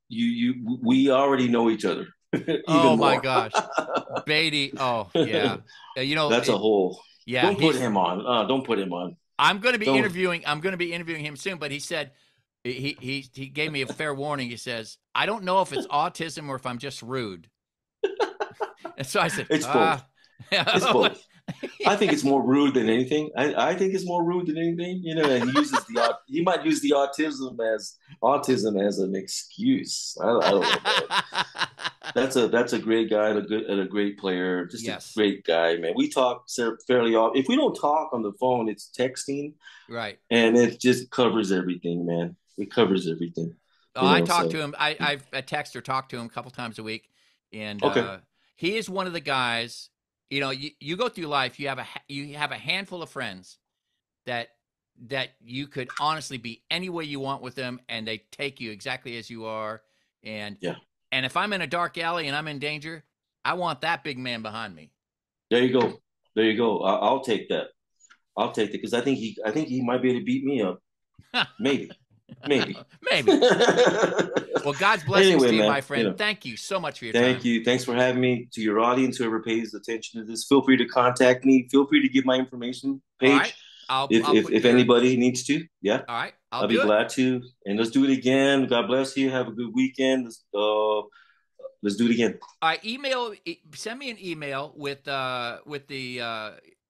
we already know each other even Oh my more. gosh. Beatty. Oh, yeah. That's a whole. Yeah, Don't put him on. Don't put him on. Don't. I'm going to be interviewing him soon, but he said he gave me a fair warning. He says, "I don't know if it's autism or if I'm just rude." And so I said, It's both. It's both. I think it's more rude than anything. I think it's more rude than anything. And he might use the autism as an excuse. I don't know, man. That's a great guy and a great player. Just a Yes. great guy, man. We talk fairly often. If we don't talk on the phone, it's texting, Right. and it just covers everything, man. It covers everything. I talk to So him. I text or talk to him a couple times a week, and okay, he is one of the guys. You go through life. You have a handful of friends that you could honestly be any way you want with them, and they take you exactly as you are. And yeah. and if I'm in a dark alley and I'm in danger, I want that big man behind me. There you go. There you go. I'll take that. I'll take it because I think he might be able to beat me up. Maybe. Maybe. Maybe. Well, God's blessings Anyway, to you, man. my friend. Thank you so much for your Thank time. you. Thanks for having me. To your audience, whoever pays attention to this, feel free to contact me. Feel free to give my information All right, page if I'll if put if your. anybody needs to. Yeah, All right, I'll I'll be do it. glad to. And let's do it again. God bless you. Have a good weekend. Let's do it again. I send me an email with the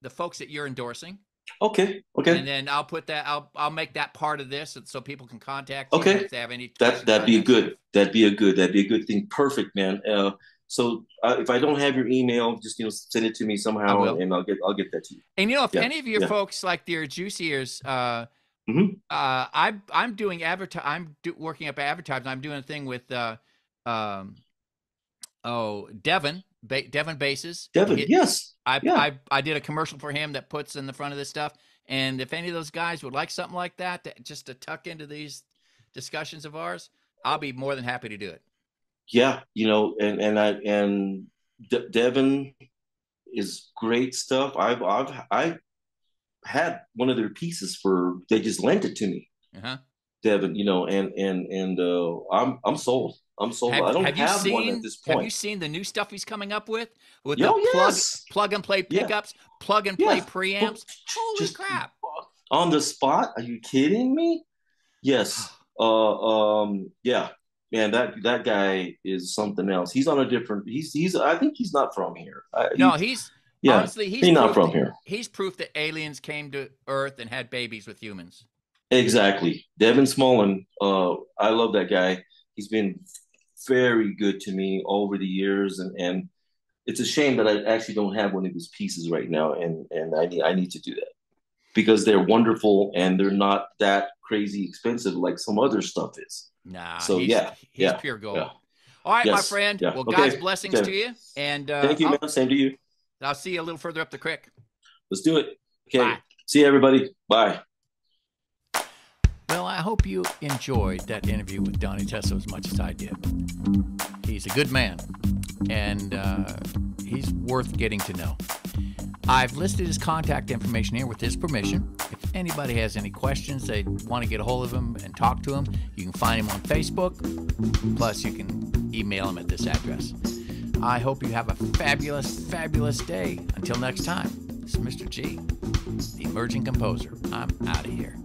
folks that you're endorsing, Okay. and Okay. then I'll put that. I'll make that part of this so people can contact you Okay. if they have any That questions that'd about be a that stuff. good. That'd be a good thing. Perfect, man. So if I don't have your email, just send it to me I somehow, will. and I'll get that to you. And if Yeah. any of your Yeah. folks like their juiciers, Hmm. I'm doing working up advertising. I'm doing a thing with um, Devin Bases. Devin. Yes. Yeah. I did a commercial for him that puts in the front of this stuff. And if any of those guys would like something like that, just to tuck into these discussions of ours, I'll be more than happy to do it. Yeah. Devin is great stuff. I had one of their pieces for they just lent it to me, Uh-huh. Devin. I'm sold. I'm sold. I don't have one at this Have you point. seen the new stuff he's coming up with the Yo, yes, plug and play yeah, pickups, plug and play yeah. But preamps? Holy just crap. on the spot. Are you kidding me? Yes. Yeah, man. That guy is something else. He's on a different. He's. I think he's not from here. No, he's Yeah, honestly he's not from here. he's proof that aliens came to Earth and had babies with humans. Exactly. Devin Smolin, I love that guy. He's been very good to me over the years, and it's a shame that I actually don't have one of his pieces right now, and I need to do that because they're wonderful and they're not that crazy expensive like some other stuff is. Nah, So yeah, he's yeah, pure yeah, gold. All right, my yes, friend. yeah. Well, God's Okay, blessings to okay. you, and Thank you, man. Same to you. I'll see you a little further up the creek. Let's do it. Bye. Okay. See you, everybody. Bye. Well, I hope you enjoyed that interview with Donny Tesso as much as I did. He's a good man, and he's worth getting to know. I've listed his contact information here with his permission. If anybody has any questions, they want to get a hold of him and talk to him, you can find him on Facebook. Plus, you can email him at this address. I hope you have a fabulous, fabulous day. Until next time, this is Mr. G, the Emerging Composer. I'm out of here.